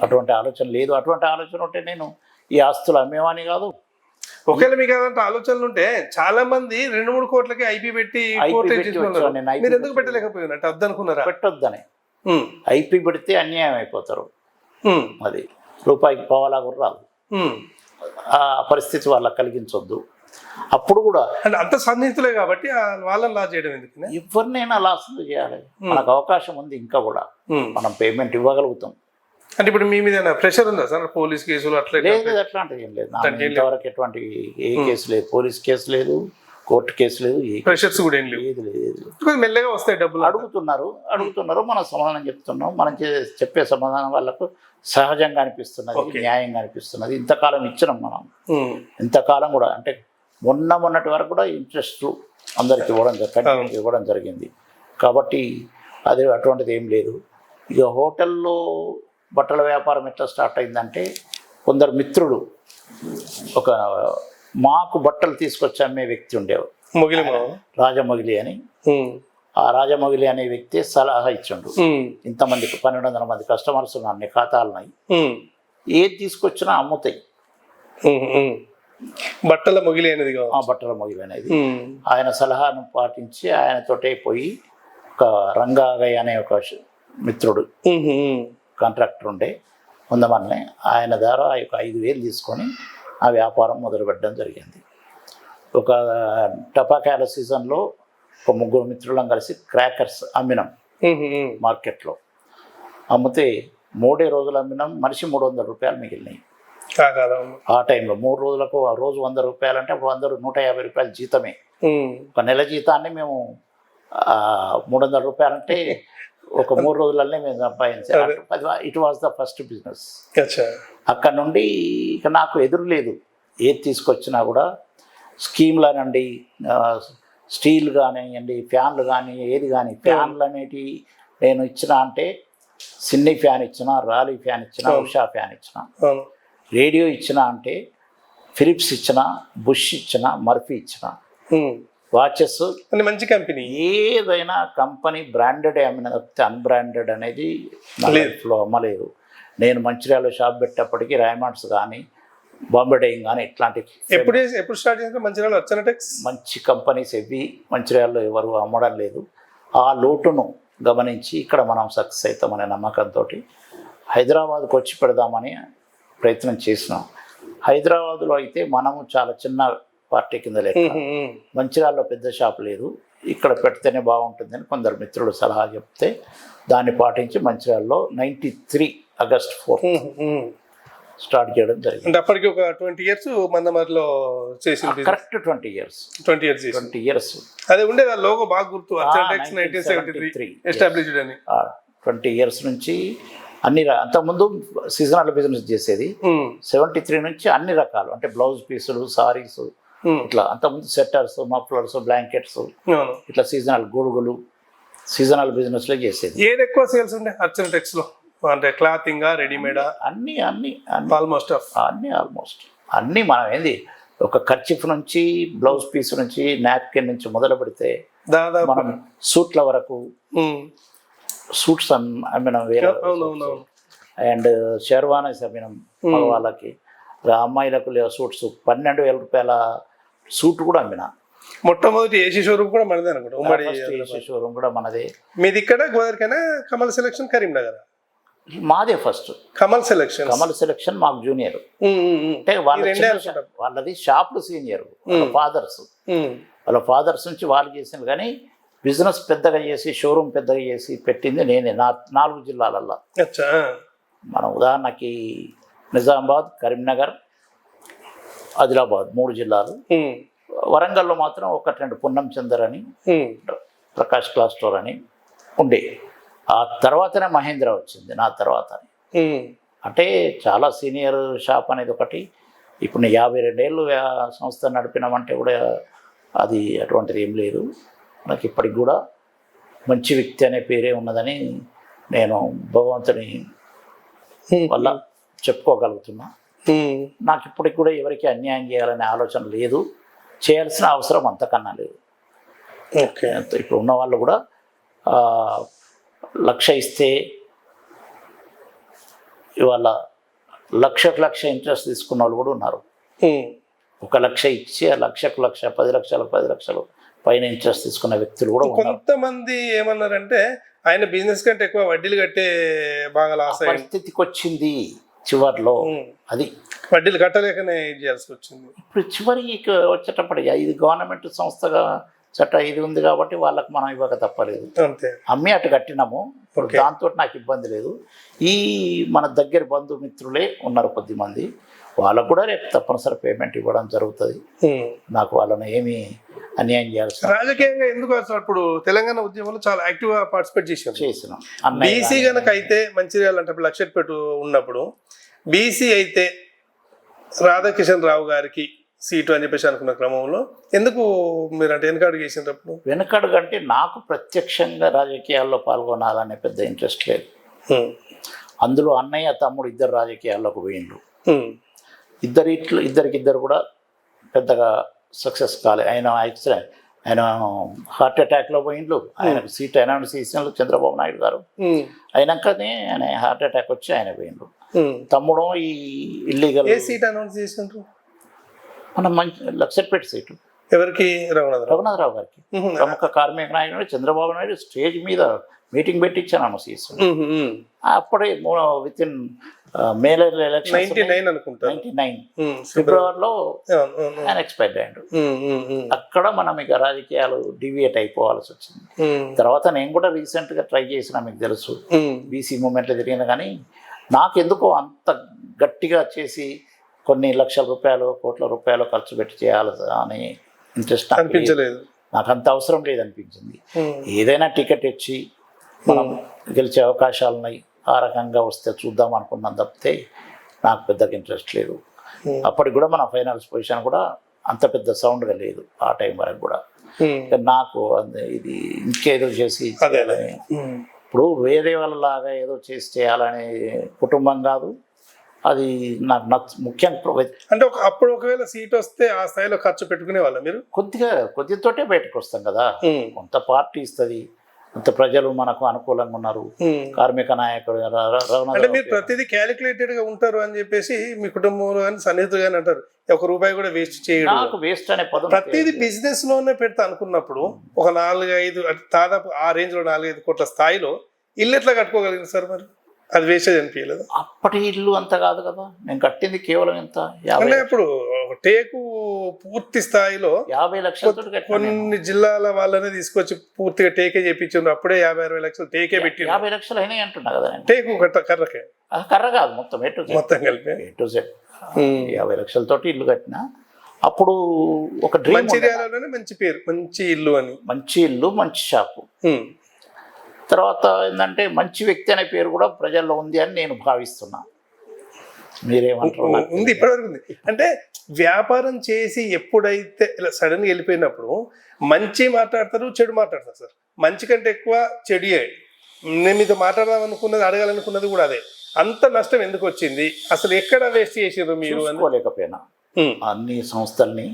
అటువంటి ఆలోచన లేదు. అటువంటి ఆలోచన ఉంటే నేను ఈ ఆస్తులు అమ్మేవాని కాదు. ఒకవేళ మీకు అదంటే ఆలోచనలు ఉంటే చాలా మంది 2-3 కోట్లకి ఐపీ పెట్టి మీరు ఎందుకు పెట్టలేకపోయినట్టు వద్దనుకున్నారా? పెట్టొద్దని. ఐపీ పెడితే అన్యాయం అయిపోతారు. అది రూపాయికి పావలా కూడా రాదు. ఆ పరిస్థితి వాళ్ళకి కలిగించొద్దు. అప్పుడు కూడా అంటే అంత సన్నిహితులే కాబట్టి వాళ్ళని లా చేయడం ఎందుకు? ఎవరినైనా లాస్ చేయాలి, మనకు అవకాశం ఉంది ఇంకా కూడా, మనం పేమెంట్ ఇవ్వగలుగుతాం. అంటే ఇప్పుడు మీ మీద ప్రెషర్ ఉందా సార్? పోలీస్ కేసులు అట్లా లేదు, అట్లాంటిది ఏం లేదు. నాకు ఇంతవరకు ఎటువంటి ఏ కేసు లేదు, పోలీస్ కేసు లేదు, కోర్టు కేసు లేదు, ప్రెషర్స్ కూడా ఏం లేవు. ఏది లేదు. మెల్లగా వస్తాయి డబ్బులు. అడుగుతున్నారు, మనం సమాధానం చెప్తున్నాం. మనం చెప్పే సమాధానం వాళ్ళకు సహజంగా అనిపిస్తున్నది, న్యాయంగా అనిపిస్తున్నది. ఇంతకాలం ఇచ్చినాం మనం, ఇంతకాలం కూడా అంటే మొన్నటి వరకు కూడా ఇంట్రెస్ట్ అందరికి ఇవ్వడం జరిగింది. కాబట్టి అది అటువంటిది ఏం లేదు. ఇక హోటల్లో బట్టల వ్యాపారం ఎట్లా స్టార్ట్ అయిందంటే, కొందరు మిత్రుడు ఒక మాకు బట్టలు తీసుకొచ్చి అమ్మే వ్యక్తి ఉండేవారు, రాజమొగిలి అని. ఆ రాజమొగిలి అనే వ్యక్తి సలహా ఇచ్చిండు, ఇంతమందికి 1200 మంది కస్టమర్స్ అన్ని ఖాతాలున్నాయి, ఏది తీసుకొచ్చినా అమ్ముతాయి. బట్టల మొగిలి అనేది, బట్టల మొగిలి అనేది ఆయన సలహాను పాటించి ఆయనతోటే పోయి ఒక రంగాగయ్య అనే ఒక మిత్రుడు కాంట్రాక్టర్ ఉండే ఉందమని, ఆయన ద్వారా ఆ యొక్క 5,000 తీసుకొని ఆ వ్యాపారం మొదలుపెట్టడం జరిగింది. ఒక టపాకాయల సీజన్లో ఒక 3 మిత్రులం కలిసి క్రాకర్స్ అమ్మినాం మార్కెట్లో. అమ్మితే 3 రోజులు అమ్మినాం, మనిషి 300 రూపాయలు మిగిలినాయి. ఆ టైంలో 3 రోజులకు ఆ రోజు 100 రూపాయలు అంటే అప్పుడు 150 రూపాయలు జీతమే. ఒక నెల జీతాన్ని మేము 300 రూపాయలు అంటే ఒక 3 రోజులనే మేము సంపాదించాం. It was the first business. అక్కడ నుండి ఇక నాకు ఎదురు లేదు, ఏది తీసుకొచ్చినా కూడా స్కీమ్లనండి, స్టీల్ కానివ్వండి, ఫ్యాన్లు కానీ ఏది కానీ, ఫ్యాన్లు అనేటివి నేను ఇచ్చిన అంటే సిన్నీ ఫ్యాన్ ఇచ్చిన, రాలీ ఫ్యాన్ ఇచ్చిన, ఉషా ఫ్యాన్ ఇచ్చిన, రేడియో ఇచ్చిన అంటే ఫిలిప్స్ ఇచ్చిన, బుష్ ఇచ్చిన, మర్ఫీ ఇచ్చిన, వాచెస్ మంచి కంపెనీ, ఏదైనా కంపెనీ బ్రాండెడ్ అమ్మిన తప్పితే అన్బ్రాండెడ్ అనేది నా లైఫ్లో అమ్మలేదు. నేను మంచిర్యాలలో షాప్ పెట్టేప్పటికీ రైమాండ్స్ కానీ, బాంబే డైయింగ్ కానీ ఇట్లాంటి ఎప్పుడు స్టార్ట్ చేసిన మంచిర్యాలలో అర్చనటెక్స్ మంచి కంపెనీస్ ఎవి మంచిర్యాలలో ఎవరు అమ్మడం లేదు. ఆ లోటును గమనించి ఇక్కడ మనం సక్సెస్ అవుతామనే నమ్మకంతో హైదరాబాద్కు వచ్చి పెడదామని ప్రయత్నం చేసినాం. హైదరాబాద్లో అయితే మనము చాలా చిన్న పార్టీ కింద లెక్క, మంచిర్యాలలో పెద్ద షాప్ లేదు, ఇక్కడ పెడితేనే బాగుంటుందని కొందరు మిత్రులు సలహా చెప్తే దాన్ని పాటించి మంచిర్యాలలో 93 ఆగస్ట్ 4 స్టార్ట్ చేయడం జరిగింది. అంటే అప్పటికి ఒక 20 years మందమరిలో చేసింది. Correct 20 years. 20 years అదే ఉండేది. ఆ లోగో బాగా గుర్తు, అర్చనటెక్స్ 1973 ఎస్టాబ్లిష్డ్ అని. 20 years నుంచి అన్ని అంతకుముందు సీజనల్ బిజినెస్ చేసేది. 73 నుంచి అన్ని రకాలు అంటే బ్లౌజ్ పీసులు, సారీస్, ఇట్లా అంతకుముందు సెట్టర్స్, మఫ్లర్స్, బ్లాంకెట్స్, ఇట్లా సీజనల్ గొడుగులు, సీజనల్ బిజినెస్ లో చేసేది. ఏది ఎక్కువ సేల్స్ ఉండే అర్చనటెక్స్ లో? అంటే క్లాతింగ్, రెడీమేడ్, అన్ని ఆల్మోస్ట్ అన్ని మనం ఏంది ఒక కర్చిఫ్ నుంచి, బ్లౌజ్ పీస్ నుంచి, నాప్కిన్ నుంచి మొదలు పెడితే దాదాపు మనం సూట్ల వరకు సూట్స్ అమ్మినాం, వేరే అండ్ షెర్వానీస్ అమ్మినాం మగవాళ్ళకి. అమ్మాయిలకు సూట్స్ 12,000 రూపాయల సూట్ కూడా అమ్మినా. మొట్టమొదటి ఏసీ షోరూమ్ కూడా మనదే అనుకుంటా. ఏసీ షోరూమ్ కూడా మనదే. మీది ఇక్కడ గోదావరికైనా? కమల్ సెలక్షన్ కరీంనగర్? మాదే ఫస్ట్ కమల్ సెలక్షన్ మాకు జూనియర్. అంటే వాళ్ళది షాప్లు సీనియర్, వాళ్ళ ఫాదర్స్ నుంచి వాళ్ళు చేసింది. కానీ బిజినెస్ పెద్దగా చేసి, షోరూమ్ పెద్దగా చేసి పెట్టింది నేనే. 4 జిల్లాలల్లో. మన ఉదాహరణకి నిజామాబాద్, కరీంనగర్, ఆదిలాబాద్ 3 జిల్లాలు. వరంగల్లో మాత్రం 1-2 పున్నం చందర్ అని, ప్రకాష్ క్లాస్ స్టోర్ అని ఉండే. ఆ తర్వాతనే మహేంద్ర వచ్చింది నా తర్వాత. అంటే చాలా సీనియర్ షాప్ అనేది ఒకటి. ఇప్పుడు నేను 52 ఏళ్ళు సంస్థ నడిపినామంటే కూడా అది అటువంటిది ఏం లేదు. నాకు ఇప్పటికి కూడా మంచి వ్యక్తి అనే పేరే ఉన్నదని నేను భగవంతుని వల్ల చెప్పుకోగలుగుతున్నా. నాకు ఇప్పటికి కూడా ఎవరికి అన్యాయం చేయాలనే ఆలోచన లేదు, చేయాల్సిన అవసరం అంతకన్నా లేదు. ఇప్పుడు ఉన్న వాళ్ళు కూడా 1,00,000 ఇస్తే ఇవాళ 1,00,000 ఇంట్రెస్ట్ తీసుకున్న వాళ్ళు కూడా ఉన్నారు. 1,00,000 ఇచ్చి ఆ 1,00,000 10 లక్షలు 10 లక్షలు పైన ఇంట్రెస్ట్ తీసుకున్న వ్యక్తులు కూడా ఉన్నారు. కొంతమంది ఏమన్నారంటే ఆయన బిజినెస్ కంటే ఎక్కువ వడ్డీలు కట్టే బాగా లాస్ పరిస్థితికి వచ్చింది. చివర్లో అది వడ్డీలు కట్టలేకనే ఇది చేయాల్సి వచ్చింది. ఇప్పుడు చివరికి వచ్చేటప్పటికి ఇది గవర్నమెంట్ సంస్థగా చట్టం ఇది ఉంది కాబట్టి వాళ్ళకి మనం ఇవ్వక తప్పలేదు. అంతే. అమ్మి అటు కట్టినాము. ఇప్పుడు దాంతో నాకు ఇబ్బంది లేదు. ఈ మన దగ్గర బంధుమిత్రులే ఉన్నారు కొద్దిమంది, వాళ్ళకు కూడా రేపు తప్పనిసరి పేమెంట్ ఇవ్వడం జరుగుతుంది. నాకు వాళ్ళని ఏమీ అన్యాయం చేయాల్సి. రాజకీయంగా ఎందుకు అసలు ఇప్పుడు తెలంగాణ ఉద్యమంలో చాలా యాక్టివ్ గా పార్టిసిపేట్ చేసినాం. బీసీ గనక అయితే మంచిర్యాల అంటే లక్షపేట ఉన్నప్పుడు బీసీ అయితే రాధాకిషన్ రావు గారికి సీటు అని చెప్పేసి అనుకున్న క్రమంలో ఎందుకు మీరు అంటే వెనకడుగు చేసినప్పుడు? వెనకడుగు అంటే నాకు ప్రత్యక్షంగా రాజకీయాల్లో పాల్గొనాలనే పెద్ద ఇంట్రెస్ట్ లేదు. అందులో అన్నయ్య తమ్ముడు ఇద్దరు రాజకీయాల్లోకి పోయిండ్రు. ఇద్దరికిద్దరు కూడా పెద్దగా సక్సెస్ కాలే. ఆయన హార్ట్ అటాక్లో పోయిండ్రు. ఆయనకు సీట్ అనౌన్స్ చేసిన చంద్రబాబు నాయుడు గారు అయినాకనే ఆయన హార్ట్ అటాక్ వచ్చి ఆయన పోయిండ్రు. తమ్ముడు ఈ ఇల్లీగల్ సీట్ అనౌన్స్ చేసినారు మన మంచి లక్షపేట సీటు ఎవరికి? రఘునాథరావు గారికి, ప్రముఖ కార్మిక నాయకుడు చంద్రబాబు నాయుడు స్టేజ్ మీద మీటింగ్ పెట్టించాను అనౌన్స్ చేస్తాను. అప్పుడే విత్ ఇన్ మేలో ఎలక్షన్ 99 ఫిబ్రవరిలో ఆయన ఎక్స్పైర్డ్ అయ్యాడు. అక్కడ మనం ఇక రాజకీయాలు డివియేట్ అయిపోవాల్సి వచ్చింది. తర్వాత నేను కూడా రీసెంట్గా ట్రై చేసిన, మీకు తెలుసు బీసీ మూమెంట్లో జరిగింది. కానీ నాకెందుకో అంత గట్టిగా చేసి కొన్ని లక్షల రూపాయలు కోట్ల రూపాయలు ఖర్చు పెట్టి చేయాలి అని ఇంట్రెస్ట్ అనిపించలేదు. నాకు అంత అవసరం లేదు అనిపించింది. ఏదైనా టికెట్ ఇచ్చి మనం గెలిచే అవకాశాలు ఉన్నాయి, ఆ రకంగా వస్తే చూద్దాం అనుకున్నాను తప్పితే నాకు పెద్దగా ఇంట్రెస్ట్ లేదు. అప్పటికి కూడా మన ఫైనల్స్ పొజిషన్ కూడా అంత పెద్ద సౌండ్గా లేదు ఆ టైం వరకు కూడా. నాకు ఇది ఇంకేదో చేసి ఇప్పుడు వేరే వాళ్ళలాగా ఏదో చేసి చేయాలనే కుటుంబం కాదు అది. నాకు ముఖ్యంగా అంటే అప్పుడు ఒకవేళ సీట్ వస్తే ఆ స్థాయిలో ఖర్చు పెట్టుకునే వాళ్ళ మీరు కొద్దితోటే బయటకు వస్తాం కదా. కొంత పార్టీ ఇస్తుంది, అంత ప్రజలు మనకు అనుకూలంగా ఉన్నారు, కార్మిక నాయకుడు. అంటే మీరు ప్రతిదీ క్యాలిక్యులేటెడ్ గా ఉంటారు అని చెప్పేసి మీ కుటుంబంలో కానీ సన్నిహితులు కానీ అంటారు. ₹1 కూడా వేస్ట్ చేయడం, నాకు వేస్ట్ అనే పదం. ప్రతిదీ బిజినెస్ లోనే పెడతా అనుకున్నప్పుడు ఒక 4-5 దాదాపు ఆ రేంజ్ లో 4-5 కోట్ల స్థాయిలో ఇల్లు ఎట్లా కట్టుకోగలిగింది సార్? మరి అది వేస్టేజ్ అనిపించలేదు? అప్పటి ఇల్లు అంత కాదు కదా, నేను కట్టింది కేవలం ఎంత ఇప్పుడు టేకు పూర్తి స్థాయిలో 50 లక్షలతో కొన్ని జిల్లాల వాళ్ళనే తీసుకొచ్చి పూర్తిగా టేకే చేయించారు. అప్పుడే 50-60 లక్షలు టేకే పెట్టి 50 లక్షలు అయినాయి అంటున్నా కదా. టేకు కర్రకే, కర్ర కాదు మొత్తం మొత్తం కలిపి A-Z 50 లక్షలతోటి ఇల్లు కట్టిన. అప్పుడు ఒక డ్రీమ్, మంచిర్యాలలోనే మంచి పేరు, మంచి ఇల్లు అని, మంచి ఇల్లు మంచి షాపు. తర్వాత ఏంటంటే మంచి వ్యక్తి అనే పేరు కూడా ప్రజల్లో ఉంది అని నేను భావిస్తున్నా. మీరేమంటారు? ఉంది, ఇప్పటివరకు ఉంది. అంటే వ్యాపారం చేసి ఎప్పుడైతే ఇలా సడన్ గా వెళ్ళిపోయినప్పుడు మంచి మాట్లాడతారు, చెడు మాట్లాడతారు సార్. మంచి కంటే ఎక్కువ చెడుయే. నేను మీతో మాట్లాడదాం అనుకున్నది, అడగాలనుకున్నది కూడా అదే. అంత నష్టం ఎందుకు వచ్చింది అసలు? ఎక్కడ వేస్ట్ చేసారు మీరు? అనుకోలేకపోయినా అన్ని సంస్థల్ని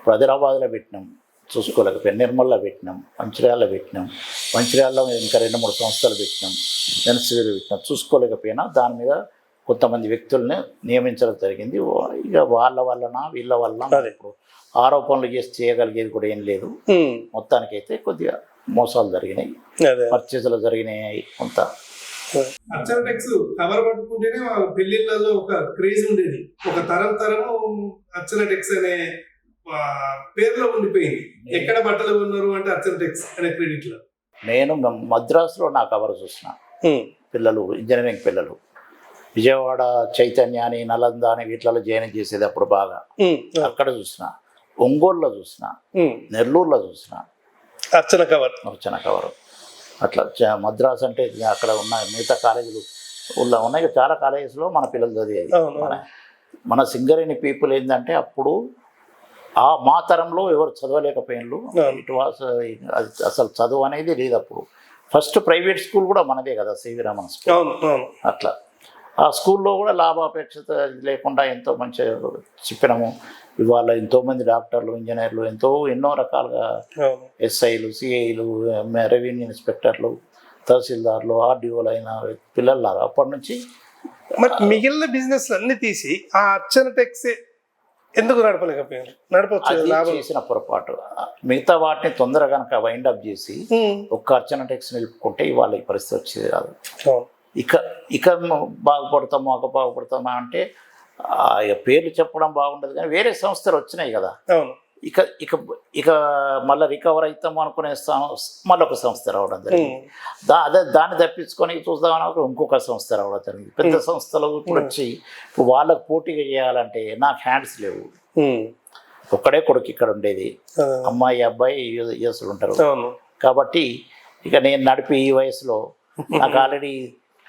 హైదరాబాద్లో పెట్టినాం, చూసుకోలేకపోయినా. నిర్మల్లో పెట్టినాం, మంచిర్యాలలో పెట్టినాం, మంచిర్యాలలో ఇంకా 2-3 సంస్థలు పెట్టినాం, వెనస్వేలు పెట్టినాం. చూసుకోలేకపోయినా దాని మీద కొంతమంది వ్యక్తుల్ని నియమించడం జరిగింది. ఇక వాళ్ళ వలన వీళ్ళ వలన ఇప్పుడు ఆరోపణలు చేసి చేయగలిగేది కూడా ఏం లేదు. మొత్తానికైతే కొద్దిగా మోసాలు జరిగినాయి, పర్చేజులు జరిగినాయి. కొంత అర్చనటెక్స్ కవర్ పట్టుకుంటేనే పెళ్లిళ్ళలో ఒక క్రేజ్ ఉండేది. ఒక తరము అర్చనటెక్స్ అనే పేరులో ఉండిపోయింది. ఎక్కడ బట్టలు ఉన్నారు అంటే అర్చనటెక్స్ అనే క్రెడిట్ లో. నేను మద్రాసులో నా కవర్ చూసిన పిల్లలు, ఇంజనీరింగ్ పిల్లలు విజయవాడ చైతన్య అని, నలంద అని వీటిలలో జాయిన్ చేసేది అప్పుడు బాగా. అక్కడ చూసిన, ఒంగోలులో చూసిన, నెల్లూరులో చూసిన అర్చన కవర్. అట్లా మద్రాసు అంటే అక్కడ ఉన్న మిగతా కాలేజీలు ఉన్నాయి, చాలా కాలేజెస్లో మన పిల్లలు చదివేది. మన సింగరేణి పీపుల్ ఏంటంటే అప్పుడు మా తరంలో ఎవరు చదవలేకపోయినారు. ఇటు అసలు చదువు అనేది లేదు అప్పుడు. ఫస్ట్ ప్రైవేట్ స్కూల్ కూడా మనదే కదా, సివి రామన్ స్కూల్. అట్లా ఆ స్కూల్లో కూడా లాభాపేక్షత లేకుండా ఎంతో మంచిగా చెప్పినాము. ఇవాళ ఎంతోమంది డాక్టర్లు, ఇంజనీర్లు, ఎన్నో రకాలుగా ఎస్ఐలు, సిఐలు, రెవెన్యూ ఇన్స్పెక్టర్లు, తహసీల్దార్లు, ఆర్డీఓలు అయిన పిల్లల్లాగా అప్పటి నుంచి. మరి మిగిలిన బిజినెస్ అన్ని తీసి ఆ అర్చనటెక్స్ ఎందుకు నడపలేకపోయారు? నడపచ్చు, చేసిన పొరపాటు. మిగతా వాటిని తొందరగా కనుక వైండ్ అప్ చేసి ఒక్క అర్చనటెక్స్ నిలుపుకుంటే ఇవాళ ఈ పరిస్థితి వచ్చేది కాదు. ఇక ఇక బాగుపడతాము ఒక బాగుపడతామా అంటే ఇక పేర్లు చెప్పడం బాగుండదు, కానీ వేరే సంస్థలు వచ్చినాయి కదా. అవును. ఇక ఇక ఇక మళ్ళీ రికవర్ అవుతాము అనుకునే మళ్ళీ ఒక సంస్థ రావడం జరిగింది. దాన్ని తప్పించుకొని చూద్దామని ఇంకొక సంస్థ రావడం జరిగింది. పెద్ద సంస్థలు ఇప్పుడు వచ్చి ఇప్పుడు వాళ్ళకు పోటీగా చేయాలంటే నాకు హ్యాండ్స్ లేవు. ఒక్కడే కొడుకు ఇక్కడ ఉండేది, అమ్మాయి అబ్బాయి యూఎస్లు ఉంటారు. కాబట్టి ఇక నేను నడిపి ఈ వయసులో నాకు ఆల్రెడీ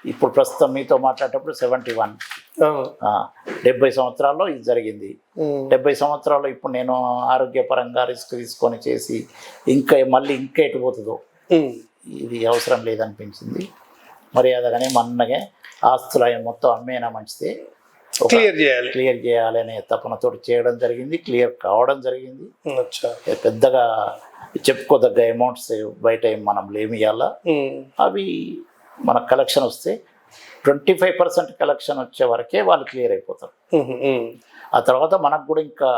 ఇప్పుడు ప్రస్తుతం మీతో మాట్లాడేటప్పుడు 71, 70 సంవత్సరాల్లో ఇది జరిగింది. 70 సంవత్సరాల్లో ఇప్పుడు నేను ఆరోగ్యపరంగా రిస్క్ తీసుకొని చేసి ఇంకా మళ్ళీ ఇంకా ఎటు పోతుందో ఇది అవసరం లేదనిపించింది. మర్యాదగానే మన్నగా ఆస్తులు మొత్తం అమ్మేనా మంచిదే, క్లియర్ చేయాలి అనే తపనతో చేయడం జరిగింది. క్లియర్ కావడం జరిగింది. పెద్దగా చెప్పుకోదగ్గ అమౌంట్స్ బయట మనం ఏమి ఇవ్వాలా, అవి మన కలెక్షన్ వస్తే 25% కలెక్షన్ వచ్చే వరకే వాళ్ళు క్లియర్ అయిపోతారు. ఆ తర్వాత మనకు కూడా ఇంకా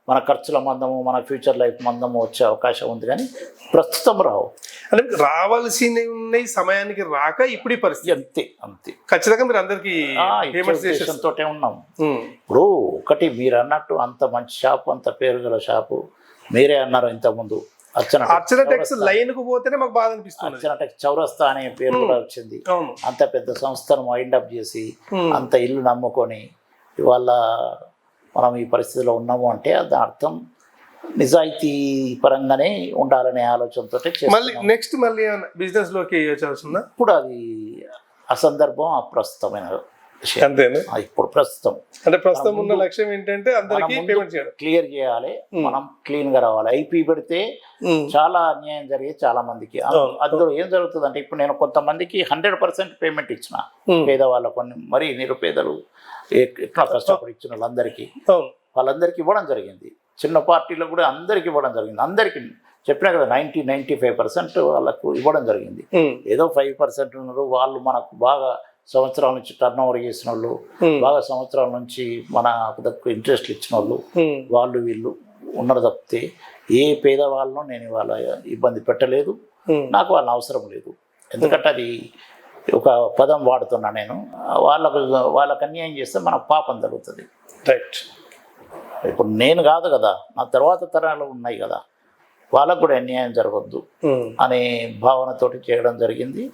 మన ఖర్చుల మందము మన ఫ్యూచర్ లైఫ్ మందము వచ్చే అవకాశం ఉంది, కానీ ప్రస్తుతం రావు. అంటే రావాల్సిన సమయానికి రాక ఇప్పుడు ఈ పరిస్థితి. అంతే అంతే ఖచ్చితంగా మీరు అందరికి తోటే ఉన్నాం. ఇప్పుడు ఒకటి మీరు అన్నట్టు అంత మంచి షాపు, అంత పేరు గల షాపు, మీరే అన్నారు ఇంతకుముందు అర్చనటెక్స్ లైన్ కు పోతేనే మాకు బాధ అనిపిస్తుంది. అర్చనటెక్స్ చౌరస్తా అనే పేరు కూడా వచ్చింది. అంత పెద్ద సంస్థను వైండప్ చేసి అంత ఇల్లు నమ్ముకొని ఇవాళ మనం ఈ పరిస్థితిలో ఉన్నాము అంటే దాని అర్థం నిజాయితీ పరంగానే ఉండాలనే ఆలోచనతో నెక్స్ట్ మళ్ళీ బిజినెస్ లోకి వచ్చాల్సిందా? ఇప్పుడు అది అసందర్భం, అప్రస్తుతమైన అంతేనా? ఇప్పుడు ప్రస్తుతం అంటే ప్రస్తుతం ఉన్న లక్ష్యం ఏంటంటే అందరికీ పేమెంట్ చేయడం, క్లియర్ చేయాలి, మనం క్లీన్ గా రావాలి. ఐపీ పెడితే చాలా అన్యాయం జరిగేది చాలా మందికి. అందులో ఏం జరుగుతుంది అంటే ఇప్పుడు నేను కొంతమందికి 100% పేమెంట్ ఇచ్చిన, పేదవాళ్ళ కొన్ని మరీ నిరుపేదలు ఎట్లా కష్టపడి ఇచ్చిన వాళ్ళందరికీ ఇవ్వడం జరిగింది. చిన్న పార్టీలో కూడా అందరికి ఇవ్వడం జరిగింది. అందరికి చెప్పినా కదా 95% వాళ్ళకు ఇవ్వడం జరిగింది. ఏదో 5% ఉన్నారు, వాళ్ళు మనకు బాగా సంవత్సరాల నుంచి టర్న్ ఓవర్ చేసిన వాళ్ళు, బాగా సంవత్సరాల నుంచి మన ఇంట్రెస్ట్లు ఇచ్చిన వాళ్ళు వీళ్ళు ఉన్నారు తప్పితే ఏ పేదవాళ్ళను నేను ఇవాళ ఇబ్బంది పెట్టలేదు. నాకు వాళ్ళ అవసరం లేదు. ఎందుకంటే అది ఒక పదం వాడుతున్నా నేను, వాళ్ళకు అన్యాయం చేస్తే మనకు పాపం జరుగుతుంది. రైట్. ఇప్పుడు నేను కాదు కదా, నా తర్వాత తరాలు ఉన్నాయి కదా, వాళ్ళకు కూడా అన్యాయం జరగద్దు అనే భావనతోటి చేయడం జరిగింది.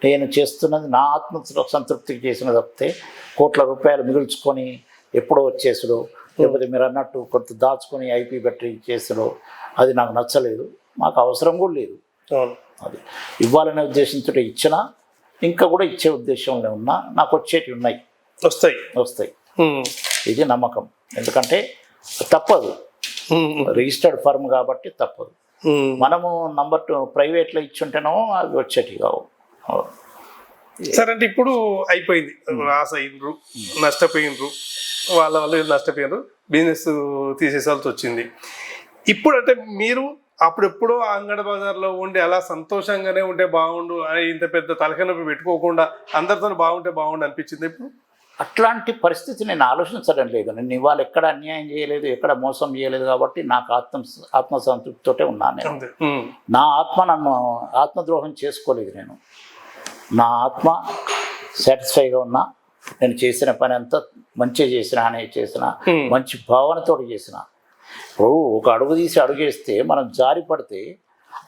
నేను చేస్తున్నది నా ఆత్మ సంతృప్తికి చేసిన తప్పితే కోట్ల రూపాయలు మిగుల్చుకొని ఎప్పుడో వచ్చేసుడు, లేకపోతే మీరు అన్నట్టు కొంత దాచుకొని ఐపీ పెట్టి చేసుడు, అది నాకు నచ్చలేదు. మాకు అవసరం కూడా లేదు. అది ఇవ్వాలనే ఉద్దేశంతో ఇచ్చినా ఇంకా కూడా ఇచ్చే ఉద్దేశంలో ఉన్నా, నాకు వచ్చేటివి ఉన్నాయి, వస్తాయి. ఇది నమ్మకం. ఎందుకంటే తప్పదు, రిజిస్టర్డ్ ఫర్మ్ కాబట్టి తప్పదు. మనము నంబర్ 2 ప్రైవేట్లో ఇచ్చుంటేనో అవి వచ్చేటివి కావు. సరే, అంటే ఇప్పుడు అయిపోయింది, లాస్ అయినరు, నష్టపోయినరు, వాళ్ళు నష్టపోయినరు, బిజినెస్ తీసేసాల్సి వచ్చింది. ఇప్పుడు అంటే మీరు అప్పుడెప్పుడో అంగడి బజార్లో ఉండి అలా సంతోషంగానే ఉంటే బాగుండు అని ఇంత పెద్ద తలకనొప్పి పెట్టుకోకుండా అందరితో బాగుంటే బాగుండు అనిపించింది. ఇప్పుడు అట్లాంటి పరిస్థితి నేను ఆలోచించడం లేదు. నేను ఇవాళ ఎక్కడ అన్యాయం చేయలేదు, ఎక్కడ మోసం చేయలేదు, కాబట్టి నాకు ఆత్మసంతృప్తితోటే ఉన్నాను నేను. నా ఆత్మ నన్ను ఆత్మద్రోహం చేసుకోలేదు. నేను నా ఆత్మ సాటిస్ఫైగా ఉన్నా. నేను చేసిన పని అంతా మంచిగా చేసిన మంచి భావనతో చేసిన. ఇప్పుడు ఒక అడుగు తీసి అడుగేస్తే మనం జారి పడితే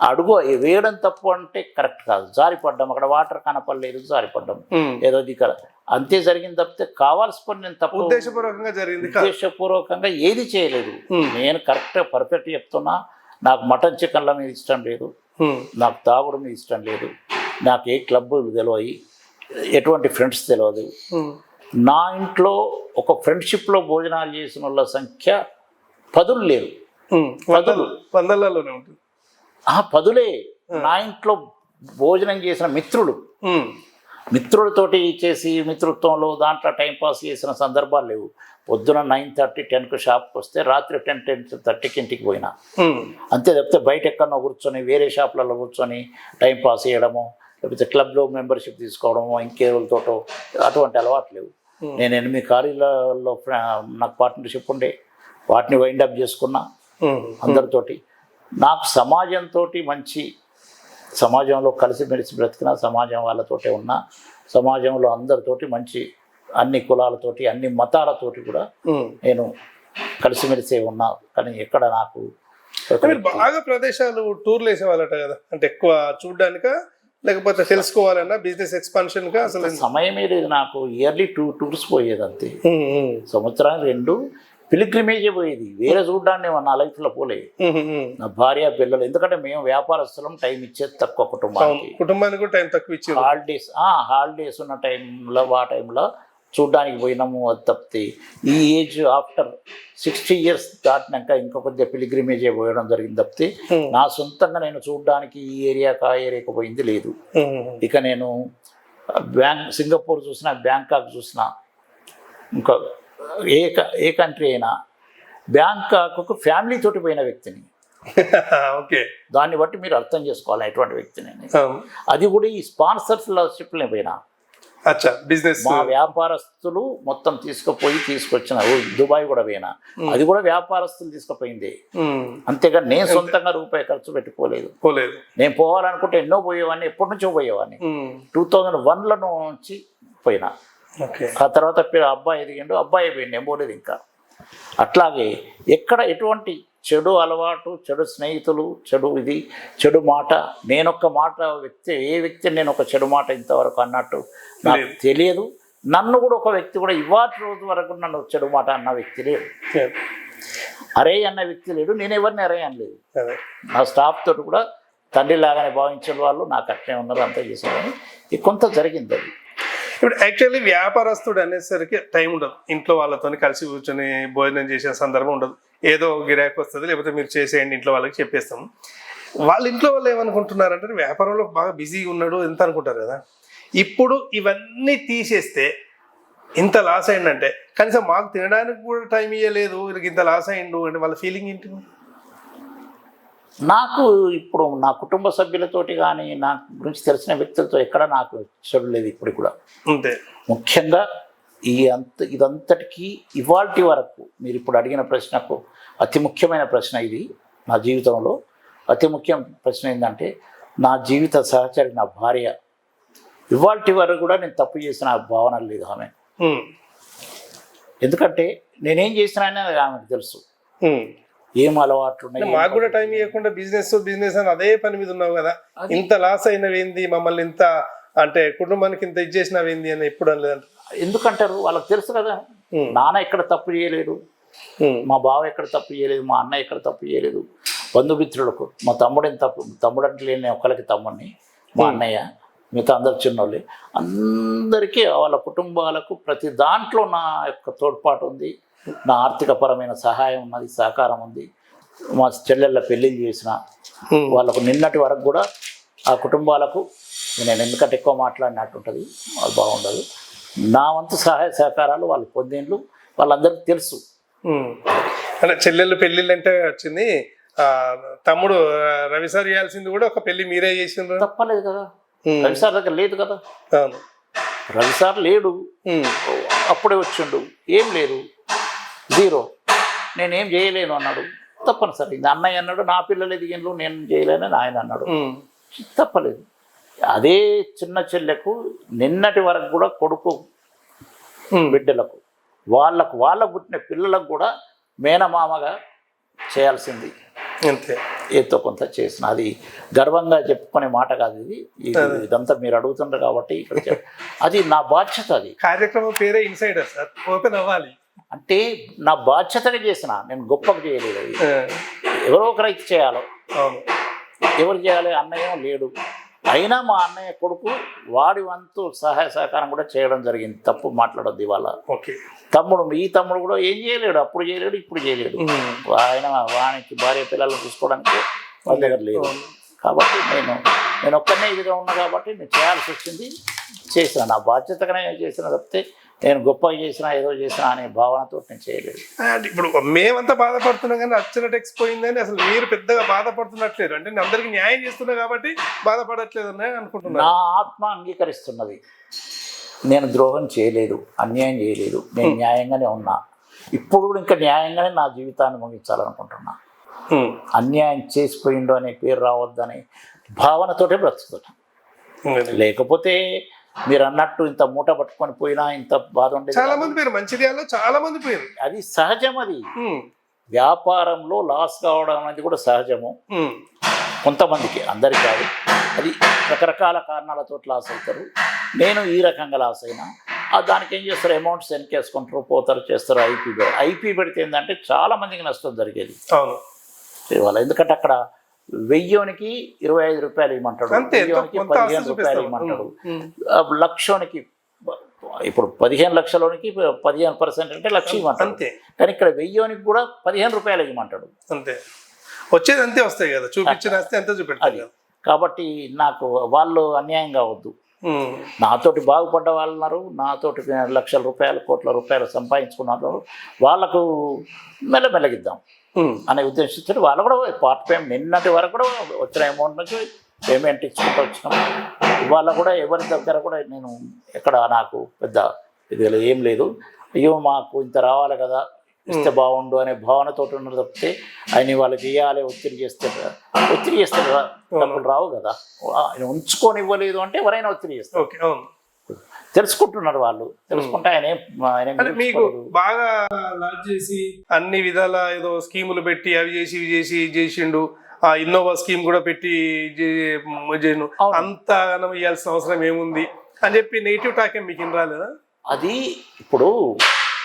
అడుగు వేయడం తప్పు అంటే కరెక్ట్ కాదు. జారి పడ్డాం, అక్కడ వాటర్ కనపడలేదు, జారి పడ్డాం, ఏదో దిక్కల అంతే జరిగింది తప్పితే కావాల్సి పని నేను తప్పు ఉద్దేశపూర్వకంగా ఏది చేయలేదు. నేను కరెక్ట్గా పర్ఫెక్ట్ చెప్తున్నా. నాకు మటన్ చికెన్ల మీద ఇష్టం లేదు, నాకు తాగుడు మీద ఇష్టం లేదు, నాకు ఏ క్లబ్బులు తెలియదు, ఎటువంటి ఫ్రెండ్స్ తెలియదు. నా ఇంట్లో ఒక ఫ్రెండ్షిప్లో భోజనాలు చేసిన వాళ్ళ సంఖ్య 10 లేరు, 10 ఉంటుంది. 10 నా ఇంట్లో భోజనం చేసిన మిత్రులతోటి చేసి మిత్రుత్వంలో దాంట్లో టైంపాస్ చేసిన సందర్భాలు లేవు. పొద్దున 9:30, 10కు షాప్కి వస్తే రాత్రి 10, 10:30కి ఇంటికి పోయినా. అంతే తప్పితే బయట ఎక్కడో కూర్చొని వేరే షాపులలో కూర్చొని టైంపాస్ చేయడము, లేకపోతే క్లబ్లో మెంబర్షిప్ తీసుకోవడము, ఇంకేళ్ళతోటో అటువంటి అలవాటు లేవు. నేను 8 కాలేజీలలో నాకు పార్ట్నర్షిప్ ఉండే, వాటిని వైండప్ చేసుకున్నా అందరితోటి. నాకు సమాజంతో మంచి సమాజంలో కలిసిమెలిసి బ్రతికిన, సమాజం వాళ్ళతోటే ఉన్నా, సమాజంలో అందరితోటి మంచి అన్ని కులాలతోటి అన్ని మతాలతోటి కూడా నేను కలిసిమెలిసే ఉన్నా. కానీ ఎక్కడ నాకు మీరు బాగా ప్రదేశాలు టూర్లు వేసేవాళ్ళట కదా, అంటే ఎక్కువ చూడడానిక లేకపోతే తెలుసుకోవాలన్నా బిజినెస్ ఎక్స్పాన్షన్ కా అసలు సమయమే లేదు నాకు. ఇయర్లీ 2 టూర్స్ పోయేది అంతే. సంవత్సరానికి 2 పిలిగ్రిమేజే పోయేది. వేరే చూడ్డాన్ని నా లైఫ్లో పోలే. నా భార్య పిల్లలు, ఎందుకంటే మేము వ్యాపారస్తులం, టైం ఇచ్చేది తక్కువ కుటుంబానికి టైం తక్కువ ఇచ్చేది. హాలిడేస్ ఉన్న టైంలో ఆ టైంలో చూడ్డానికి పోయినాము. అది తప్పితే ఈ ఏజ్ ఆఫ్టర్ 60 years దాటినాక ఇంకో కొద్దిగా పిలిగ్రిమేజే పోయడం జరిగింది తప్పితే నా సొంతంగా నేను చూడ్డానికి ఈ ఏరియాకి ఆ ఏరియాకి పోయింది లేదు. ఇక నేను సింగపూర్ చూసినా, బ్యాంకాక్ చూసినా, ఇంకా ఏ కంట్రీ అయినా, బ్యాంకాక్ ఫ్యామిలీ తోటి పోయిన వ్యక్తిని. ఓకే, దాన్ని బట్టి మీరు అర్థం చేసుకోవాలి ఎటువంటి వ్యక్తిని. అది కూడా ఈ స్పాన్సర్షిప్లే పోయినా. బిజినెస్ మా వ్యాపారస్తులు మొత్తం తీసుకొచ్చిన. దుబాయ్ కూడా పోయినా, అది కూడా వ్యాపారస్తులు తీసుకుపోయింది. అంతేగా నేను సొంతంగా రూపాయి ఖర్చు పెట్టుకోలేదు. నేను పోవాలనుకుంటే ఎన్నో పోయేవాడిని, ఎప్పటి నుంచో పోయేవాడిని. 2001లో నుంచి పోయినా. ఆ తర్వాత అబ్బాయి ఎదిగిండు, అబ్బాయి పోయింది, నేను పోలేదు ఇంకా. అట్లాగే ఎక్కడ ఎటువంటి చెడు అలవాటు, చెడు స్నేహితులు, చెడు మాట, నేనొక్క మాట ఏ వ్యక్తిని నేను ఒక చెడు మాట ఇంతవరకు అన్నట్టు నాకు తెలియదు. నన్ను కూడా ఒక వ్యక్తి కూడా ఇవాటి రోజు వరకు నన్ను చెడు మాట అన్న వ్యక్తి లేడు, అరే అన్న వ్యక్తి లేడు. నేను ఎవరిని అరే అనలేదు. నా స్టాఫ్ తోటి కూడా తండ్రి లాగానే భావించిన వాళ్ళు నాకు అట్లే ఉన్నారు, అంతా చేసేవాడిని. కొంత జరిగింది అది. ఇప్పుడు యాక్చువల్లీ వ్యాపారస్తుడు అనేసరికి టైం ఉండదు, ఇంట్లో వాళ్ళతో కలిసి కూర్చొని భోజనం చేసే సందర్భం ఉండదు. ఏదో గిరాకీ వస్తుంది, లేకపోతే మీరు చేసేయండి ఇంట్లో వాళ్ళకి చెప్పేస్తాము. వాళ్ళ ఇంట్లో వాళ్ళు ఏమనుకుంటున్నారంటే వ్యాపారంలో బాగా బిజీగా ఉన్నాడు ఎంత అనుకుంటారు కదా. ఇప్పుడు ఇవన్నీ తీసేస్తే ఇంత లాస్ అయిందంటే కనీసం మాకు తినడానికి కూడా టైం ఇవ్వలేదు, వీళ్ళకి ఇంత లాస్ అయిండు అంటే వాళ్ళ ఫీలింగ్ ఏంటి? నాకు ఇప్పుడు నా కుటుంబ సభ్యులతోటి కానీ నా గురించి తెలిసిన వ్యక్తులతో ఎక్కడ నాకు చెడు లేదు ఇప్పుడు కూడా. అంతే. ముఖ్యంగా ఇదంతటికీ ఇవాల్టి వరకు మీరు ఇప్పుడు అడిగిన ప్రశ్నకు అతి ముఖ్యమైన ప్రశ్న ఇది. నా జీవితంలో అతి ముఖ్యమైన ప్రశ్న ఏంటంటే, నా జీవిత సహచరి నా భార్య ఇవాల్టి వరకు కూడా నేను తప్పు చేసిన భావన లేదు ఆమె. ఎందుకంటే నేనేం చేసినా అనేది ఆమెకు తెలుసు, ఏం అలవాట్లు ఉన్నాయి. మాకు కూడా టైం ఇవ్వకుండా బిజినెస్ అని అదే పని మీద ఉన్నావు కదా, ఇంత లాస్ అయినవేంది, మమ్మల్ని ఇంత అంటే కుటుంబానికి ఇంత ఇది చేసినవేంది అని ఎప్పుడు అనలేదంట. ఎందుకంటారు, వాళ్ళకి తెలుసు కదా. నాన్న ఎక్కడ తప్పు చేయలేదు, మా బావ ఎక్కడ తప్పు చేయలేదు, మా అన్న ఎక్కడ తప్పు చేయలేదు. బంధుమిత్రులకు మా తమ్ముడు అంటే లేని ఒక్కరికి తమ్ముడిని, మా అన్నయ్య, మిగతా అందరు చిన్నోళ్ళే. అందరికీ వాళ్ళ కుటుంబాలకు ప్రతి దాంట్లో నా యొక్క తోడ్పాటు ఉంది, నా ఆర్థికపరమైన సహాయం ఉన్నది, సహకారం ఉంది. మా చెల్లెళ్ళ పెళ్ళిళ్ళు చేసిన వాళ్ళకు నిన్నటి వరకు కూడా ఆ కుటుంబాలకు నేను ఎందుకంటే ఎక్కువ మాట్లాడినట్టు ఉంటుంది, వాళ్ళు బాగుండదు. నా వంతు సహాయ సహకారాలు వాళ్ళు పొందేండ్లు వాళ్ళందరికీ తెలుసు. అంటే చెల్లెళ్ళు పెళ్ళిళ్ళు అంటే వచ్చింది, తమ్ముడు రవిసార్ చేయాల్సింది కూడా ఒక పెళ్లి మీరే చేసిండ్రు. తప్పలేదు కదా, రవిసార్ దగ్గర లేదు కదా. రవిసార్ లేడు, అప్పుడే వచ్చిండు, ఏం లేదు, 0, నేనేం చేయలేను అన్నాడు. తప్పనిసరి అన్నయ్య అన్నాడు, నా పిల్లలు ఎదిగిండ్రు, నేను చేయలేనని ఆయన అన్నాడు. తప్పలేదు. అదే చిన్న చెల్లెకు నిన్నటి వరకు కూడా కొడుకు బిడ్డలకు వాళ్ళకు పుట్టిన పిల్లలకు కూడా మేనమామగా చేయాల్సింది అంతే, ఏదో కొంత చేసిన. అది గర్వంగా చెప్పుకునే మాట కాదు ఇది. ఇదంతా మీరు అడుగుతుండ్రు కాబట్టి ఇక్కడ అది నా బాధ్యత. అది కార్యక్రమం పేరే ఇన్సైడర్ సార్, ఓపెన్ అవ్వాలి అంటే నా బాధ్యతగా చేసిన, నేను గొప్పగా చేయలేదు. అది ఎవరో ఒకరైతే చేయాలో, ఎవరు చేయాలి? అన్నయ్య లేడు, అయినా మా అన్నయ్య కొడుకు వాడి వంతు సహాయ సహకారం కూడా చేయడం జరిగింది. తప్పు మాట్లాడొద్దు ఇవాళ. ఈ తమ్ముడు కూడా ఏం చేయలేడు, అప్పుడు చేయలేడు, ఇప్పుడు చేయలేడు. ఆయన వానికి భార్య పిల్లలను చూసుకోవడానికి వాళ్ళ దగ్గర లేదు. కాబట్టి నేను ఒక్కనే ఇదిగా ఉన్నా కాబట్టి నేను చేయాల్సి వచ్చింది, చేసిన. నా బాధ్యతగానే చేసిన తప్పితే నేను గొప్పగా చేసినా ఏదో చేసినా అనే భావనతో నేను చేయలేదు. ఇప్పుడు మేమంతా బాధపడుతున్నాం కానీ అర్చనటెక్స్ పోయిందని అసలు మీరు పెద్దగా బాధపడుతున్నట్లేదు, అంటే నేను అందరికి న్యాయం చేస్తున్నా కాబట్టి బాధపడట్లేదని అనుకుంటున్నాను. నా ఆత్మ అంగీకరిస్తున్నది, నేను ద్రోహం చేయలేదు, అన్యాయం చేయలేదు, నేను న్యాయంగానే ఉన్నా. ఇప్పుడు కూడా ఇంకా న్యాయంగానే నా జీవితాన్ని ముగించాలనుకుంటున్నా. అన్యాయం చేసిపోయిండు అనే పేరు రావద్దనే భావనతోటే బ్రతుకుతున్నాం. లేకపోతే మీరు అన్నట్టు ఇంత మూట పట్టుకొని పోయినా ఇంత బాధ ఉండేది. చాలా మంది పేరు మంచిర్యాలలో చాలా మంది పేరు, అది సహజం. అది వ్యాపారంలో లాస్ కావడం అనేది కూడా సహజము. కొంతమందికి, అందరికి కాదు. అది రకరకాల కారణాలతో లాస్ అవుతారు. నేను ఈ రకంగా లాస్ అయినా దానికి ఏం చేస్తారు, అమౌంట్స్ వెనకేసుకుంటారు, పోతారు, చేస్తారు. ఐపీ పెడితే ఏంటంటే చాలా మందికి నష్టం జరిగేది. అవును, ఇవాళ ఎందుకంటే అక్కడ 1000కి 25 రూపాయలు ఇవ్వమంటాడు, 1000కి 15 రూపాయలు ఇవ్వమంటాడు, లక్షోనికి ఇప్పుడు 15 లక్షలోనికి 15% అంటే లక్ష ఇవ్వమంటాడు. కానీ ఇక్కడ 1000కి కూడా 15 రూపాయలు ఇవ్వమంటాడు. అంతే, వచ్చేది అంతే వస్తాయి కదా, చూపించిన అంతే చూపెట్టాలి. కాబట్టి నాకు వాళ్ళు అన్యాయం కావద్దు. నాతోటి బాగుపడ్డ వాళ్ళు ఉన్నారు, నాతోటి లక్షల రూపాయలు, కోట్ల రూపాయలు సంపాదించుకున్నారు, వాళ్ళకు మెల్లమెల్లగిద్దాం అనే ఉద్దేశించి వాళ్ళు కూడా పార్ట్ టైం నిన్నటి వరకు కూడా వచ్చిన అమౌంట్ నుంచి పేమెంట్ ఇచ్చుకుంటూ వచ్చినాం. ఇవాళ కూడా ఎవరి దగ్గర కూడా నేను ఎక్కడ నాకు పెద్ద ఇది ఏం లేదు, అయ్యో మాకు ఇంత రావాలి కదా, ఇస్తే బాగుండు అనే భావనతో ఉన్నది తప్పితే ఆయన వాళ్ళకి ఇవ్వాలి ఒత్తిడి చేస్తే డబ్బులు రావు కదా. ఆయన ఉంచుకొని ఇవ్వలేదు అంటే ఎవరైనా ఒత్తిడి చేస్తారు. తెలుసుకుంటున్నారు వాళ్ళు, తెలుసుకుంటే ఆయన మీకు బాగా లాంచ్ చేసి అన్ని విధాల ఏదో స్కీములు పెట్టి అవి చేసి ఇవి చేసి చేసిండు, ఆ ఇన్నోవా స్కీమ్ కూడా పెట్టి అంత ఇవ్వాల్సిన అవసరం ఏముంది అని చెప్పి నెగిటివ్ టాక్ ఏం మీకు రాలేదా? అది ఇప్పుడు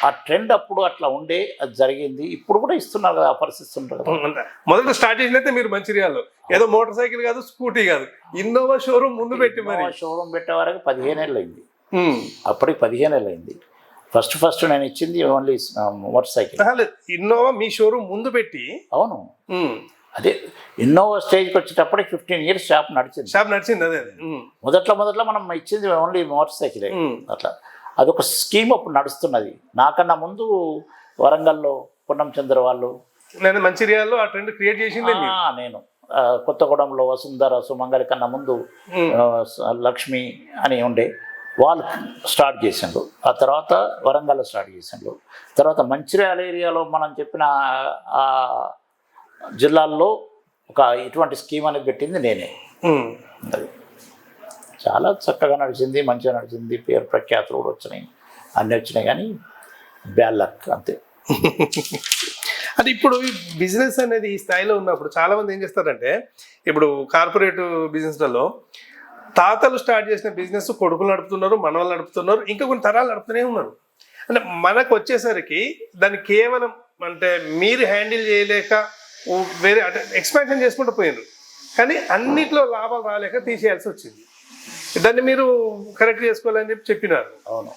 ఆ ట్రెండ్ అప్పుడు అట్లా ఉండే, అది జరిగింది. ఇప్పుడు కూడా ఇస్తున్నారు కదా, ఆఫర్స్ ఇస్తుంటారు కదా. మొదట స్టార్ట్ చేసినైతే మీరు మంచిర్యాలలో ఏదో మోటార్ సైకిల్ కాదు, స్కూటీ కాదు, ఇన్నోవా షోరూమ్ ముందు పెట్టి మరి షోరూమ్ పెట్టే వరకు 15 ఏళ్ళు అయింది. అప్పటికి 15 ఏళ్ళు అయింది. ఫస్ట్ నేను ఇచ్చింది ఓన్లీ మోటార్ సైకిల్. ఇన్నోవా మీ షోరూమ్ ముందు పెట్టి. అవును, అదే ఇన్నోవా స్టేజ్కి వచ్చేటప్పటికి 15 ఇయర్స్ షాప్ నడిచింది. అదే మొదట్లో మనం ఇచ్చింది ఓన్లీ మోటార్ సైకిలే. అట్లా అదొక స్కీమ్ అప్పుడు నడుస్తున్నది. నాకన్నా ముందు వరంగల్లో పొన్నం చంద్ర వాళ్ళు, నేను మంచిర్యాలలో ఆ ట్రెండ్ క్రియేట్ చేసింది. నేను కొత్తగూడెంలో వసుంధర సుమంగళి కన్నా ముందు లక్ష్మి అని ఉండే, వాళ్ళు స్టార్ట్ చేసిండ్రు. ఆ తర్వాత వరంగల్లో స్టార్ట్ చేసిండ్రు. తర్వాత మంచిర్యాల ఏరియాలో మనం చెప్పిన ఆ జిల్లాల్లో ఒక ఇటువంటి స్కీమ్ అనేది పెట్టింది నేనే. అది చాలా చక్కగా నడిచింది, మంచిగా నడిచింది, పేరు ప్రఖ్యాతులు కూడా వచ్చినాయి, అన్నీ వచ్చినాయి. కానీ బ్యాడ్ లక్ అంతే. అంటే ఇప్పుడు బిజినెస్ అనేది ఈ స్థాయిలో ఉన్నప్పుడు చాలా మంది ఏం చేస్తారంటే, ఇప్పుడు కార్పొరేట్ బిజినెస్లలో తాతలు స్టార్ట్ చేసిన బిజినెస్ కొడుకులు నడుపుతున్నారు, మనవాళ్ళు నడుపుతున్నారు, ఇంకా కొన్ని తరాలు నడుపుతూనే ఉన్నారు. అంటే మనకు వచ్చేసరికి దాన్ని కేవలం అంటే మీరు హ్యాండిల్ చేయలేక వేరే అంటే ఎక్స్పాన్షన్ చేసుకుంటూ పోయినారు, కానీ అన్నిట్లో లాభాలు రాలేక తీసేయాల్సి వచ్చింది. దాన్ని మీరు కరెక్ట్ చేసుకోవాలని చెప్పినారు. అవును,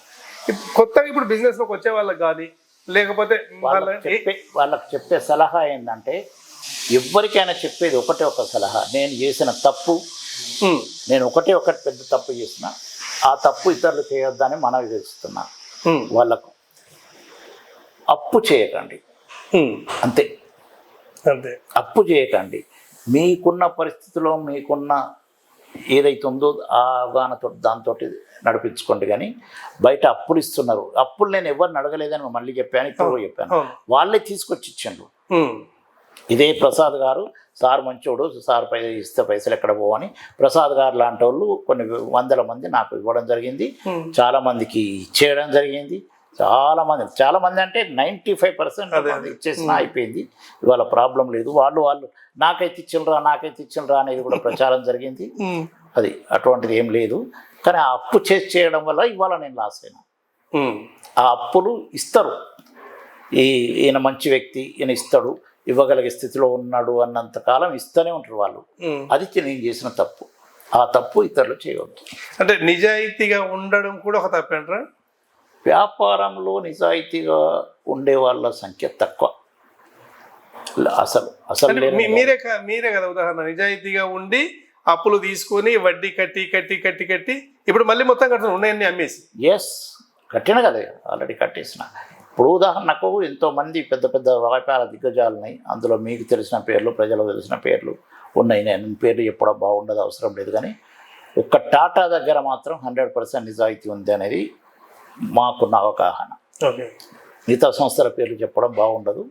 కొత్తగా ఇప్పుడు బిజినెస్లోకి వచ్చే వాళ్ళకి కానీ లేకపోతే వాళ్ళకి చెప్పే సలహా ఏంటంటే, ఎవరికైనా చెప్పేది ఒకటే ఒక సలహా, నేను చేసిన తప్పు, నేను ఒకటి పెద్ద తప్పు చేసిన, ఆ తప్పు ఇతరులు చేయొద్దని మనవి చేస్తున్నా. వాళ్ళకు అప్పు చేయకండి, అంతే. అప్పు చేయకండి. మీకున్న పరిస్థితిలో మీకున్న ఏదైతే ఉందో ఆ అవగాహనతో దాంతో నడిపించుకోండి. కానీ బయట అప్పులు ఇస్తున్నారు, అప్పులు నేను ఎవరిని అడగలేదని మళ్ళీ చెప్పాను, ఇప్పుడు చెప్పాను, వాళ్ళే తీసుకొచ్చి ఇచ్చిండ్రు. ఇదే ప్రసాద్ గారు, సార్ మంచోడు, సార్ ఇస్తే పైసలు ఎక్కడ పోవని ప్రసాద్ గారు లాంటి వాళ్ళు కొన్ని వందల మంది నాకు ఇవ్వడం జరిగింది, చాలా మందికి ఇచ్చేయడం జరిగింది. చాలా మంది అంటే 95% ఇచ్చేసినా అయిపోయింది. ఇవాళ ప్రాబ్లం లేదు. వాళ్ళు నాకైతే ఇచ్చిండ్రా అనేది కూడా ప్రచారం జరిగింది. అది అటువంటిది ఏం లేదు. కానీ ఆ అప్పు చేయడం వల్ల ఇవాళ నేను లాస్ అయినా. ఆ అప్పులు ఇస్తారు, ఈయన మంచి వ్యక్తి, ఈయన ఇస్తాడు, ఇవ్వగలిగే స్థితిలో ఉన్నాడు అన్నంత కాలం ఇస్తూనే ఉంటారు వాళ్ళు. అది నేను చేసిన తప్పు. ఆ తప్పు ఇతరులు చేయవద్దు. అంటే నిజాయితీగా ఉండడం కూడా ఒక తప్పేంట్రా? వ్యాపారంలో నిజాయితీగా ఉండే వాళ్ళ సంఖ్య తక్కువ. అసలు మీరే కదా ఉదాహరణ, నిజాయితీగా ఉండి అప్పులు తీసుకొని వడ్డీ కట్టి ఇప్పుడు మళ్ళీ మొత్తం కట్టిన ఉన్నాయని అమ్మేసి. ఎస్, కట్టిన కదా, ఆల్రెడీ కట్టేసిన. ఇప్పుడు ఉదాహరణకు ఎంతోమంది పెద్ద పెద్ద వ్యాపార దిగ్గజాలున్నాయి, అందులో మీకు తెలిసిన పేర్లు, ప్రజలకు తెలిసిన పేర్లు ఉన్నాయి. నేను పేర్లు చెప్పడం బాగుండదు, అవసరం లేదు. కానీ ఒక్క టాటా దగ్గర మాత్రం 100% నిజాయితీ ఉంది అనేది మాకున్న అవగాహన. ఓకే, మిగతా సంస్థల పేర్లు చెప్పడం బాగుండదు,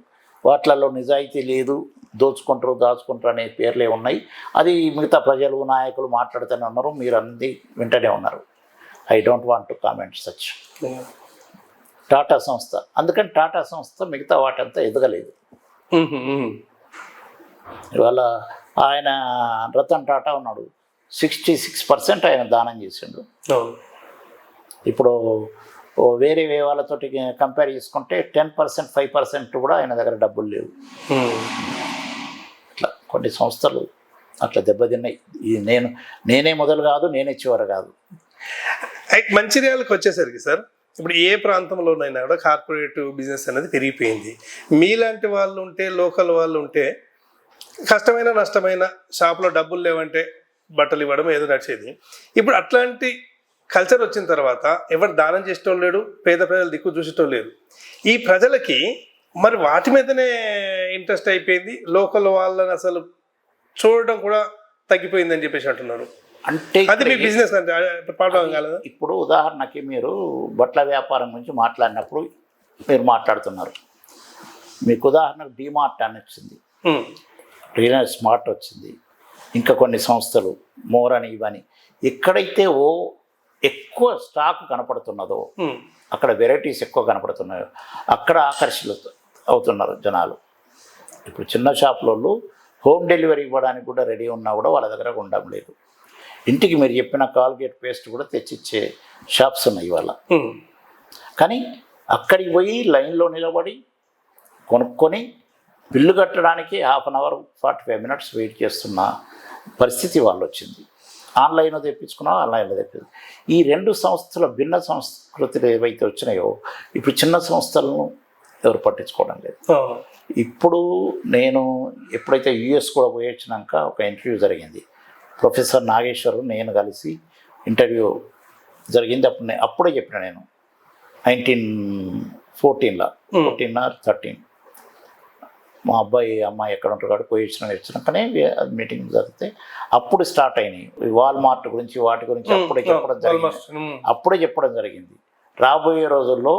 వాటిలలో నిజాయితీ లేదు దోచుకుంటారు దాచుకుంటారు అనే పేర్లే ఉన్నాయి. అది మిగతా ప్రజలు నాయకులు మాట్లాడుతూనే ఉన్నారు, మీరు అన్నీ వింటూనే ఉన్నారు. I don't want to comment such. Tata సంస్థ, అందుకని టాటా సంస్థ మిగతా వాటంతా ఎదగలేదు. ఇవాళ ఆయన రతన్ టాటా ఉన్నాడు, 66% ఆయన దానం చేసిండు. ఇప్పుడు వేరే వాళ్ళతోటి కంపేర్ చేసుకుంటే 10%, 5% కూడా ఆయన దగ్గర డబ్బులు లేవు. అట్లా కొన్ని సంస్థలు అట్లా దెబ్బతిన్నాయి. ఇది నేనే మొదలు కాదు, నేనే చివరి కాదు. మంచిర్యాలకు వచ్చేసరికి సార్, ఇప్పుడు ఏ ప్రాంతంలోనైనా కూడా కార్పొరేట్ బిజినెస్ అనేది పెరిగిపోయింది. మీలాంటి వాళ్ళు ఉంటే, లోకల్ వాళ్ళు ఉంటే, కష్టమైన నష్టమైన షాప్లో డబ్బులు లేవంటే బట్టలు ఇవ్వడం ఏదో నడిచేది. ఇప్పుడు అట్లాంటి కల్చర్ వచ్చిన తర్వాత ఎవరు దానం చేసేటోళ్ళు లేడు, పేద ప్రజలు దిక్కు చూసేటోళ్ళు లేరు. ఈ ప్రజలకి మరి వాటి మీదనే ఇంట్రెస్ట్ అయిపోయింది, లోకల్ వాళ్ళని అసలు చూడడం కూడా తగ్గిపోయిందని చెప్పేసి అంటున్నారు. అంటే అది మీ బిజినెస్ అంటే ప్రాబ్లం కాలేదా? ఇప్పుడు ఉదాహరణకి మీరు బట్టల వ్యాపారం గురించి మాట్లాడినప్పుడు మీరు మాట్లాడుతున్నారు. మీకు ఉదాహరణకు డిమార్ట్ అని వచ్చింది, రిలయన్స్ స్మార్ట్ వచ్చింది, ఇంకా కొన్ని సంస్థలు మోర్ అని ఇవని. ఎక్కడైతే ఎక్కువ స్టాక్ కనపడుతున్నదో, అక్కడ వెరైటీస్ ఎక్కువ కనపడుతున్నాయో అక్కడ ఆకర్షితులు అవుతున్నారు జనాలు. ఇప్పుడు చిన్న షాపులలో హోమ్ డెలివరీ ఇవ్వడానికి కూడా రెడీ ఉన్నా కూడా వాళ్ళ దగ్గర ఉండడం లేదు. ఇంటికి మీరు చెప్పిన కాల్గేట్ పేస్ట్ కూడా తెచ్చిచ్చే షాప్స్ ఉన్నాయి ఇవాళ. కానీ అక్కడికి పోయి లైన్లో నిలబడి కొనుక్కొని బిల్లు కట్టడానికి 1/2 అవర్ 45 మినిట్స్ వెయిట్ చేస్తున్న పరిస్థితి వాళ్ళు వచ్చింది. ఆన్లైన్లో తెప్పించుకున్నా, ఆన్లైన్లో తెప్పించుకున్నా. ఈ 2 సంస్థల భిన్న సంస్కృతులు ఏవైతే వచ్చినాయో ఇప్పుడు చిన్న సంస్థలను ఎవరు పట్టించుకోవడం లేదు. ఇప్పుడు నేను ఎప్పుడైతే యుఎస్ కూడా పోయి వచ్చినాక ఒక ఇంటర్వ్యూ జరిగింది, ప్రొఫెసర్ నాగేశ్వరు నేను కలిసి ఇంటర్వ్యూ జరిగింది. అప్పుడే చెప్పిన నేను 1914 or 13 మా అమ్మాయి ఎక్కడ ఉంటారు కాబట్టి పోయి వచ్చినాకనే మీటింగ్ జరిగితే అప్పుడు స్టార్ట్ అయినాయి వాల్మార్ట్ గురించి, వాటి గురించి అప్పుడే చెప్పడం జరిగింది. రాబోయే రోజుల్లో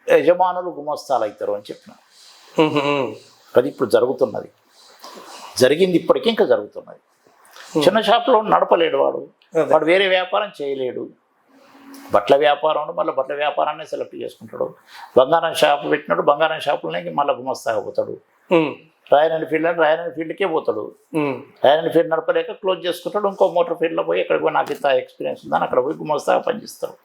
యజమానులు గుమస్తాలు అవుతారు అని చెప్పిన. అది ఇప్పుడు జరిగింది ఇప్పటికీ ఇంకా జరుగుతున్నది. చిన్న షాప్లో నడపలేడు వాడు వేరే వ్యాపారం చేయలేడు. బట్టల వ్యాపారం మళ్ళీ బట్టల వ్యాపారాన్ని సెలెక్ట్ చేసుకుంటాడు. బంగారం షాపు పెట్టినాడు, బంగారం షాపులకి మళ్ళీ గుమస్తాగా పోతాడు. రాయల్ ఎన్ఫీల్డ్కే పోతాడు. రాయల్ ఎన్ఫీల్డ్ నడపలేక క్లోజ్ చేసుకుంటాడు. ఇంకో మోటార్ ఫీల్డ్లో పోయి ఎక్కడికి పోయి నాకు ఇంత ఎక్స్పీరియన్స్ ఉందని అక్కడ పోయి గుమస్తాగా పనిచేస్తాడు.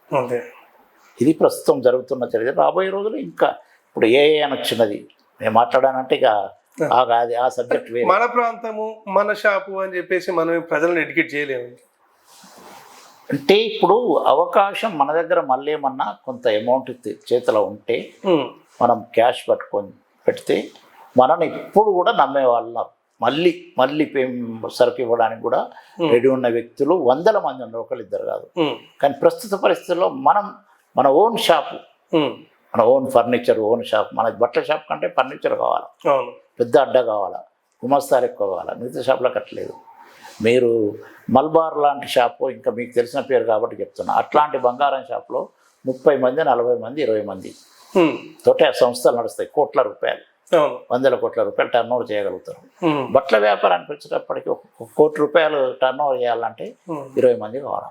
ఇది ప్రస్తుతం జరుగుతున్న చరిత్ర. రాబోయే రోజులు ఇంకా ఇప్పుడు ఏఏ అని వచ్చినది నేను మాట్లాడానంటే ఇక అది ఆ సబ్జెక్ట్ వేరే. మన ప్రాంతము మన షాపు అని చెప్పేసి మనం ప్రజలను ఎడ్యుకేట్ చేయలేము. అంటే ఇప్పుడు అవకాశం మన దగ్గర మళ్ళీ ఏమన్నా కొంత అమౌంట్ చేతిలో ఉంటే మనం క్యాష్ పట్టుకొని పెడితే మనల్ని ఇప్పుడు కూడా నమ్మే వాళ్ళ మళ్ళీ సరుకు ఇవ్వడానికి కూడా రెడీ ఉన్న వ్యక్తులు 100 మంది ఉన్నారు, 1-2 కాదు. కానీ ప్రస్తుత పరిస్థితుల్లో మన ఓన్ షాపు, మన ఓన్ ఫర్నిచర్, ఓన్ షాప్. మన బట్టల షాప్ కంటే ఫర్నిచర్ కావాలి, పెద్ద అడ్డ కావాలా, గుమస్తాలు ఎక్కువ కావాలా. మిగతా షాప్లో కట్టలేదు. మీరు మల్బార్ లాంటి షాపు, ఇంకా మీకు తెలిసిన పేరు కాబట్టి చెప్తున్నా, అట్లాంటి బంగారం షాప్లో 30 మంది, 40 మంది, 20 మంది తోటి ఆ సంస్థలు నడుస్తాయి. కోట్ల రూపాయలు, 100 కోట్ల రూపాయలు టర్న్ ఓవర్ చేయగలుగుతారు. బట్టల వ్యాపారానికి వచ్చేటప్పటికి 1 కోటి రూపాయలు టర్న్ ఓవర్ చేయాలంటే 20 మంది కావాలి.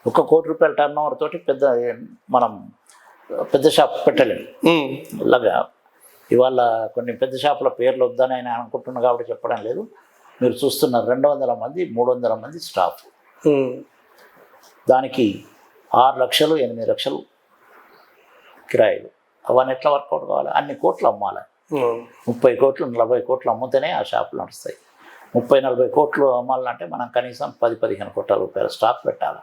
1 కోటి రూపాయల టర్న్ ఓవర్ తోటి మనం పెద్ద షాప్ పెట్టలేము. అలాగా ఇవాళ కొన్ని పెద్ద షాపుల పేర్లు వద్దని ఆయన అనుకుంటున్నాను కాబట్టి చెప్పడం లేదు. మీరు చూస్తున్నారు 200 మంది, 300 మంది స్టాఫ్. దానికి 6 లక్షలు, 8 లక్షలు కిరాయిలు. అవన్నీ ఎట్లా వర్కౌట్ కావాలి? అన్ని కోట్లు అమ్మాలి. 30 కోట్లు, 40 కోట్లు అమ్ముతేనే ఆ షాపులు నడుస్తాయి. 30-40 కోట్లు అమ్మాలంటే మనం కనీసం 10-15 కోట్ల రూపాయల స్టాక్ పెట్టాలి.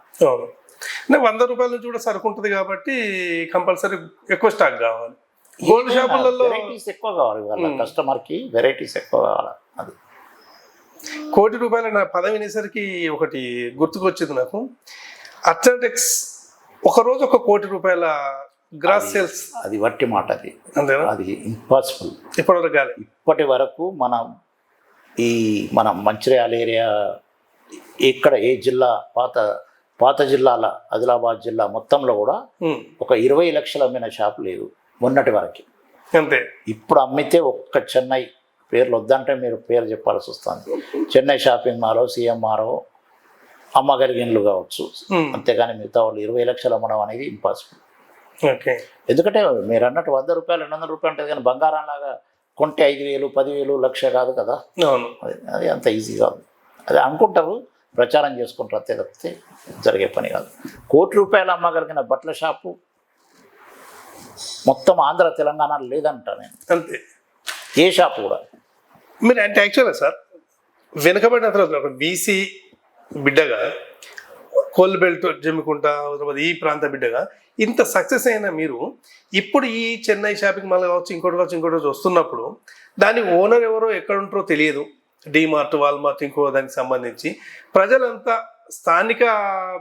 100 రూపాయల నుంచి కూడా సరుకు ఉంటుంది కాబట్టి కంపల్సరీ ఎక్కువ స్టాక్ కావాలి. గోల్డ్ షాపులలో వెరైటీస్ ఎక్కువ కావాలి. వాళ్ళ కస్టమర్కి వెరైటీస్ ఎక్కువ కావాలి. అది 1 కోటి రూపాయల నా పదం వినేసరికి ఒకటి గుర్తుకొచ్చింది నాకు. అర్చంటెక్స్ ఒకరోజు 1 కోటి రూపాయల గ్రాస్ సేల్స్. అది వట్టి మాట. అది ఇంపాసిబుల్. ఇప్పటి వరకు మన మంచిర్యాల ఏరియా ఇక్కడ ఏ జిల్లా పాత జిల్లాల ఆదిలాబాద్ జిల్లా మొత్తంలో కూడా ఒక 20 లక్షలు అమ్మిన షాపు లేదు మొన్నటి వరకు. అంతే. ఇప్పుడు అమ్మితే ఒక్క చెన్నై పేర్లు వద్దంటే మీరు పేరు చెప్పాల్సి వస్తుంది. చెన్నై షాపింగ్ మాల్, సిఎంఆర్ అమ్మగలిగిన ఇళ్ళు కావచ్చు, అంతేగాని మిగతా వాళ్ళు 20 లక్షలు అమ్మడం అనేది ఇంపాసిబుల్. ఓకే. ఎందుకంటే మీరు అన్నట్టు 100 రూపాయలు 200 రూపాయలు ఉంటుంది, కానీ బంగారం లాగా కొంటే 5,000 10,000 లక్ష కాదు కదా. అవును. అది అంత ఈజీ కాదు. అది అనుకుంటారు, ప్రచారం చేసుకుంటారు, అంతే తప్పితే జరిగే పని కాదు. ₹1,00,00,000 అమ్మగలిగిన బట్టల షాపు మొత్తం ఆంధ్ర తెలంగాణలో లేదంట నేను, అంతే. ఏ షాపు కూడా. మీరు అంటే యాక్చువల్గా సార్ వెనుకబడిన తర్వాత ఒక బీసీ బిడ్డగా, కోల్బెల్ట్ జమ్మికుంట తర్వాత ఈ ప్రాంత బిడ్డగా ఇంత సక్సెస్ అయిన మీరు ఇప్పుడు ఈ చెన్నై షాపింగ్ మాల్ కావచ్చు, ఇంకోటి వస్తున్నప్పుడు దాని ఓనర్ ఎవరో ఎక్కడ ఉంటారో తెలియదు, డీమార్ట్, వాల్మార్ట్, ఇంకో దానికి సంబంధించి ప్రజలంతా స్థానిక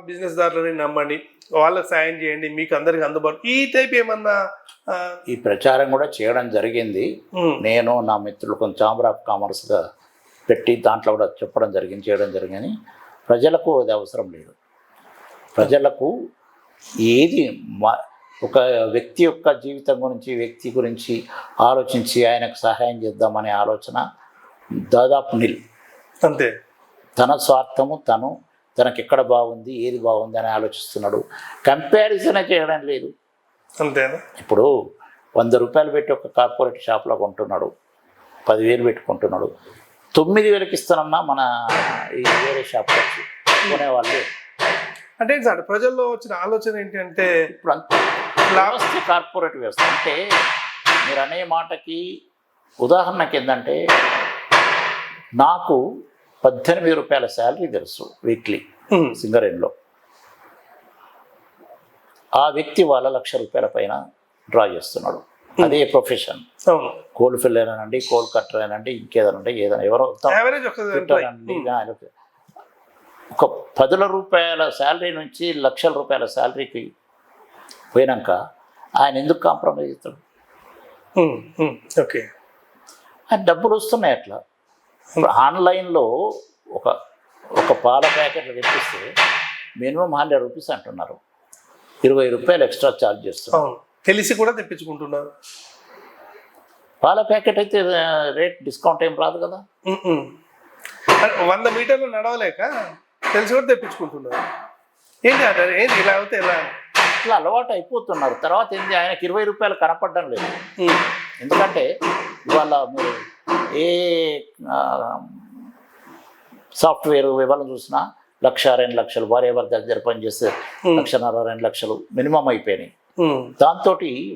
బిజినెస్ దారులని నమ్మండి, వాళ్ళకి సాయం చేయండి, మీకు అందరికి అందుబాటు, ఈ టైప్ ఏమన్నా ఈ ప్రచారం కూడా చేయడం జరిగింది. నేను నా మిత్రులు కొంచెం ఛాంబర్ ఆఫ్ కామర్స్గా పెట్టి దాంట్లో కూడా చేయడం జరిగింది. ప్రజలకు అది అవసరం లేదు. ప్రజలకు ఏది ఒక వ్యక్తి యొక్క జీవితం గురించి, వ్యక్తి గురించి ఆలోచించి ఆయనకు సహాయం చేద్దామనే ఆలోచన దాదాపు నిల్. అంతే. తన స్వార్థము, తనకి ఎక్కడ బాగుంది, ఏది బాగుంది అని ఆలోచిస్తున్నాడు. కంపారిజనే చేయడం లేదు. అంతేనా? ఇప్పుడు 100 రూపాయలు పెట్టి ఒక కార్పొరేట్ షాప్లో కొంటున్నాడు, 10,000 పెట్టుకుంటున్నాడు, 9,000కి ఇస్తానన్నా మన ఈ వేరే షాప్ వచ్చి కొనేవాళ్ళు. అంటే సార్ ప్రజల్లో వచ్చిన ఆలోచన ఏంటంటే ఇప్పుడు వ్యవస్థ కార్పొరేట్ వ్యవస్థ. అంటే మీరు అనే మాటకి ఉదాహరణకి ఏంటంటే, నాకు 18,000 రూపాయల శాలరీ తెలుసు వీక్లీ సింగరేణిలో. ఆ వ్యక్తి వాళ్ళ ₹1,00,000 పైన డ్రా చేస్తున్నాడు. అదే ప్రొఫెషన్. కోల్ ఫిల్లర్ అనండి, కోల్ కట్టర్ అనండి, ఇంకేదనండి, ఏదైనా ఎవరో ఒక 10,000 రూపాయల శాలరీ నుంచి ₹1,00,000 శాలరీకి పోయినాక ఆయన ఎందుకు కాంప్రమైజ్ అవుతాడు? ఓకే. ఆయన డబ్బులు వస్తున్నాయి అట్లా. ఇప్పుడు ఆన్లైన్లో ఒక పాల ప్యాకెట్లు తెప్పిస్తే మినిమం ₹100 అంటున్నారు, ₹20 ఎక్స్ట్రా ఛార్జ్ చేస్తున్నారు. తెలిసి కూడా తెప్పించుకుంటున్నారు. పాల ప్యాకెట్ అయితే రేట్ డిస్కౌంట్ ఏం రాదు కదా. 100 మీటర్లు నడవలేక తెలిసి కూడా తెప్పించుకుంటున్నారు. ఏంటి అంటారు, ఏంటి ఇలా అవుతే ఎలా? ఇట్లా అలవాటు అయిపోతున్నారు. తర్వాత ఏంటి, ఆయనకి ₹20 కనపడడం లేదు. ఎందుకంటే ఇవాళ మీరు ఏ సాఫ్ట్వేర్ వివరణ చూసినా 1,00,000 2 లక్షలు, భార్యాభర్త దగ్గర పనిచేస్తే 1,50,000 2 లక్షలు మినిమం అయిపోయినాయి. దాంతో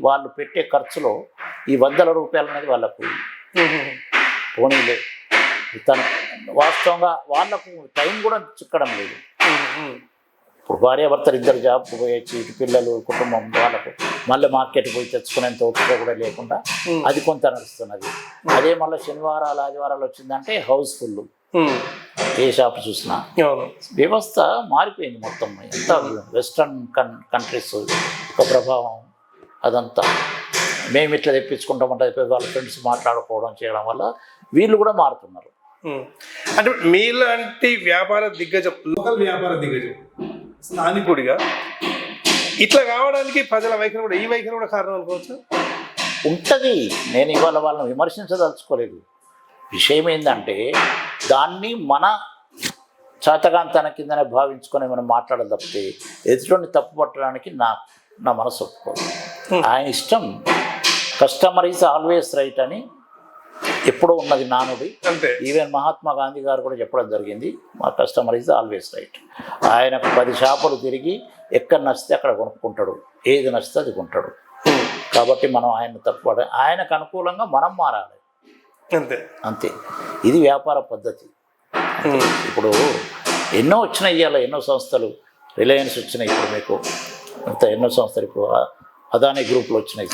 వాళ్ళు పెట్టే ఖర్చులో ఈ ₹100 అనేది వాళ్ళకు పోనీలే. తను వాస్తవంగా వాళ్ళకు టైం కూడా చిక్కడం లేదు. ఇప్పుడు భార్యాభర్తలు 2 జాబ్ పోయొచ్చి, ఇటు పిల్లలు, కుటుంబం, వాళ్ళకు మళ్ళీ మార్కెట్ పోయి తెచ్చుకునేంత ఓపిక కూడా లేకుండా అది కొంత నడుస్తున్నది. అదే మళ్ళీ శనివారాలు ఆదివారాలు వచ్చిందంటే హౌస్ఫుల్, ఏ షాప్ చూసినా. వ్యవస్థ మారిపోయింది మొత్తం. ఎంత వెస్ట్రన్ కంట్రీస్ ఒక ప్రభావం అదంతా. మేము ఇట్లా తెప్పించుకుంటామంటే వాళ్ళ ఫ్రెండ్స్ మాట్లాడుకోవడం చేయడం వల్ల వీళ్ళు కూడా మారుతున్నారు. అంటే మీలాంటి వ్యాపార దిగ్గజం, లోకల్ వ్యాపార దిగ్గజం, స్థానికుడిగా ఇట్లా కావడానికి ప్రజల వైఖరి కూడా, ఈ వైఖరి కూడా కారణం అనుకోవచ్చు. ఉంటుంది. నేను ఇవాళ వాళ్ళని విమర్శించదలుచుకోలేదు. విషయం ఏంటంటే దాన్ని మన చేతగాంతన కిందనే భావించుకొని మనం మాట్లాడడం తప్పితే ఎదుటిని తప్పు పట్టడానికి నా మనసు ఒప్పుకోదు. ఆయన ఇష్టం. కస్టమర్ ఈజ్ ఆల్వేస్ రైట్ అని ఎప్పుడూ ఉన్నది నానుడి. ఈవెన్ మహాత్మా గాంధీ గారు కూడా చెప్పడం జరిగింది, మా కస్టమర్ ఈజ్ ఆల్వేస్ రైట్. ఆయనకు 10 షాపులు తిరిగి ఎక్కడ నచ్చితే అక్కడ కొనుక్కుంటాడు, ఏది నచ్చితే అది కొంటాడు. కాబట్టి మనం ఆయన తప్పుపడ, ఆయనకు అనుకూలంగా మనం మారాలి. అంతే. ఇది వ్యాపార పద్ధతి. ఇప్పుడు ఎన్నో వచ్చినాయి, ఇవాళ ఎన్నో సంస్థలు, రిలయన్స్ వచ్చినాయి, ఇప్పుడు మీకు అంత ఎన్నో సంస్థలు, ఇప్పుడు అదానీ గ్రూపులు వచ్చినాయి.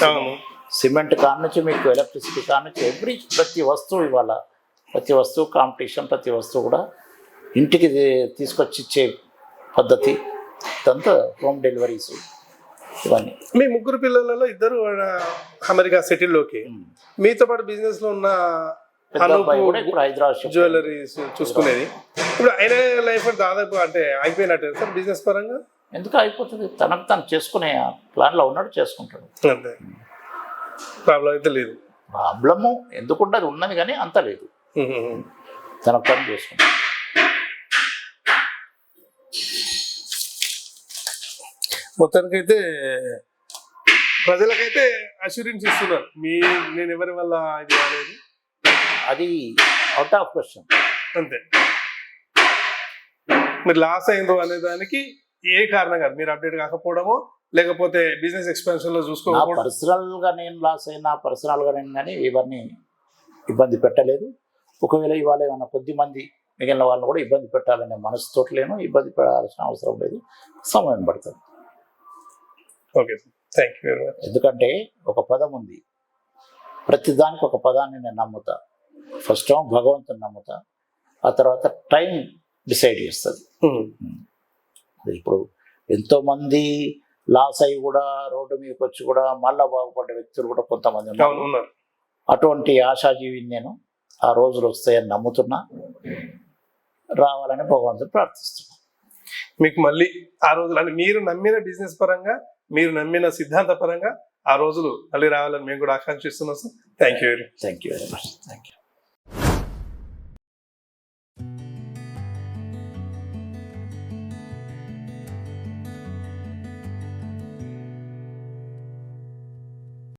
సిమెంట్ కాడ నుంచి మీకు ఎలక్ట్రిసిటీ కాడ నుంచి ప్రతి వస్తువు ఇవాళ, ప్రతి వస్తువు కాంపిటీషన్, ప్రతి వస్తువు కూడా ఇంటికి తీసుకొచ్చి ఇచ్చే పద్ధతి. ఇదంతా హోమ్ డెలివరీస్ ఇవన్నీ. మీ 3 పిల్లలలో 2 అమెరికా సెటిల్లోకి, మీతో పాటు బిజినెస్లో ఉన్న ఇప్పుడు హైదరాబాద్ జ్యువెలరీస్ చూసుకునేది, ఇప్పుడు ఆయన లైఫ్ దాదాపు అంటే అయిపోయినట్టే సార్ బిజినెస్ పరంగా. ఎందుకు అయిపోతుంది, తనకు తను చేసుకునే ప్లాన్లో ఉన్నాడు, చేసుకుంటాడు. అంతే, ప్రాబ్లం అయితే లేదు. ప్రాబ్లము ఎందుకుంటే అది ఉన్నది కానీ అంత లేదు, తన పని చేసుకుంటాం. మొత్తానికైతే ప్రజలకైతే అష్యూరెన్స్ ఇస్తున్నారు నేను ఎవరి వల్ల ఇది కాలేదు, అది అవుట్ ఆఫ్ క్వశ్చన్. అంతే. మీరు లాస్ అయిందో అనే దానికి ఏ కారణం కాదు, మీరు అప్డేట్ కాకపోవడమో లేకపోతే బిజినెస్ ఎక్స్పాన్షన్ లో నా చూసుకోకపోవడం. పర్సనల్గా నేను లాస్ అయినా, పర్సనల్గా నేను కానీ ఎవరిని ఇబ్బంది పెట్టలేదు. ఒకవేళ ఇవాళ ఏమన్నా కొద్ది మంది మిగిలిన వాళ్ళని కూడా ఇబ్బంది పెట్టాలనే మనసుతో లేను, ఇబ్బంది పెట్టాల్సిన అవసరం లేదు, సమయం పడుతుంది. Okay sir, thank you very much. ఎందుకంటే ఒక పదం ఉంది, ప్రతిదానికి ఒక పదాన్ని నేను నమ్ముతా. ఫస్ట్ భగవంతుని నమ్ముతా, ఆ తర్వాత టైం డిసైడ్ చేస్తుంది. ఇప్పుడు ఎంతోమంది లాస్ అయ్యి కూడా రోడ్డు మీదకి వచ్చి కూడా మళ్ళా బాగుపడ్డ వ్యక్తులు కూడా కొంతమంది ఉన్నారు. అటువంటి ఆశాజీవిని నేను. ఆ రోజులు వస్తాయని నమ్ముతున్నా, రావాలని భగవంతుని ప్రార్థిస్తున్నా. మీకు మళ్ళీ ఆ రోజులు అంటే మీరు నమ్మిన బిజినెస్ పరంగా, మీరు నమ్మిన సిద్ధాంత పరంగా ఆ రోజులు మళ్ళీ రావాలని మేము కూడా ఆకాంక్షిస్తున్నాం sir. Thank you very much. Thank you very much. Thank you.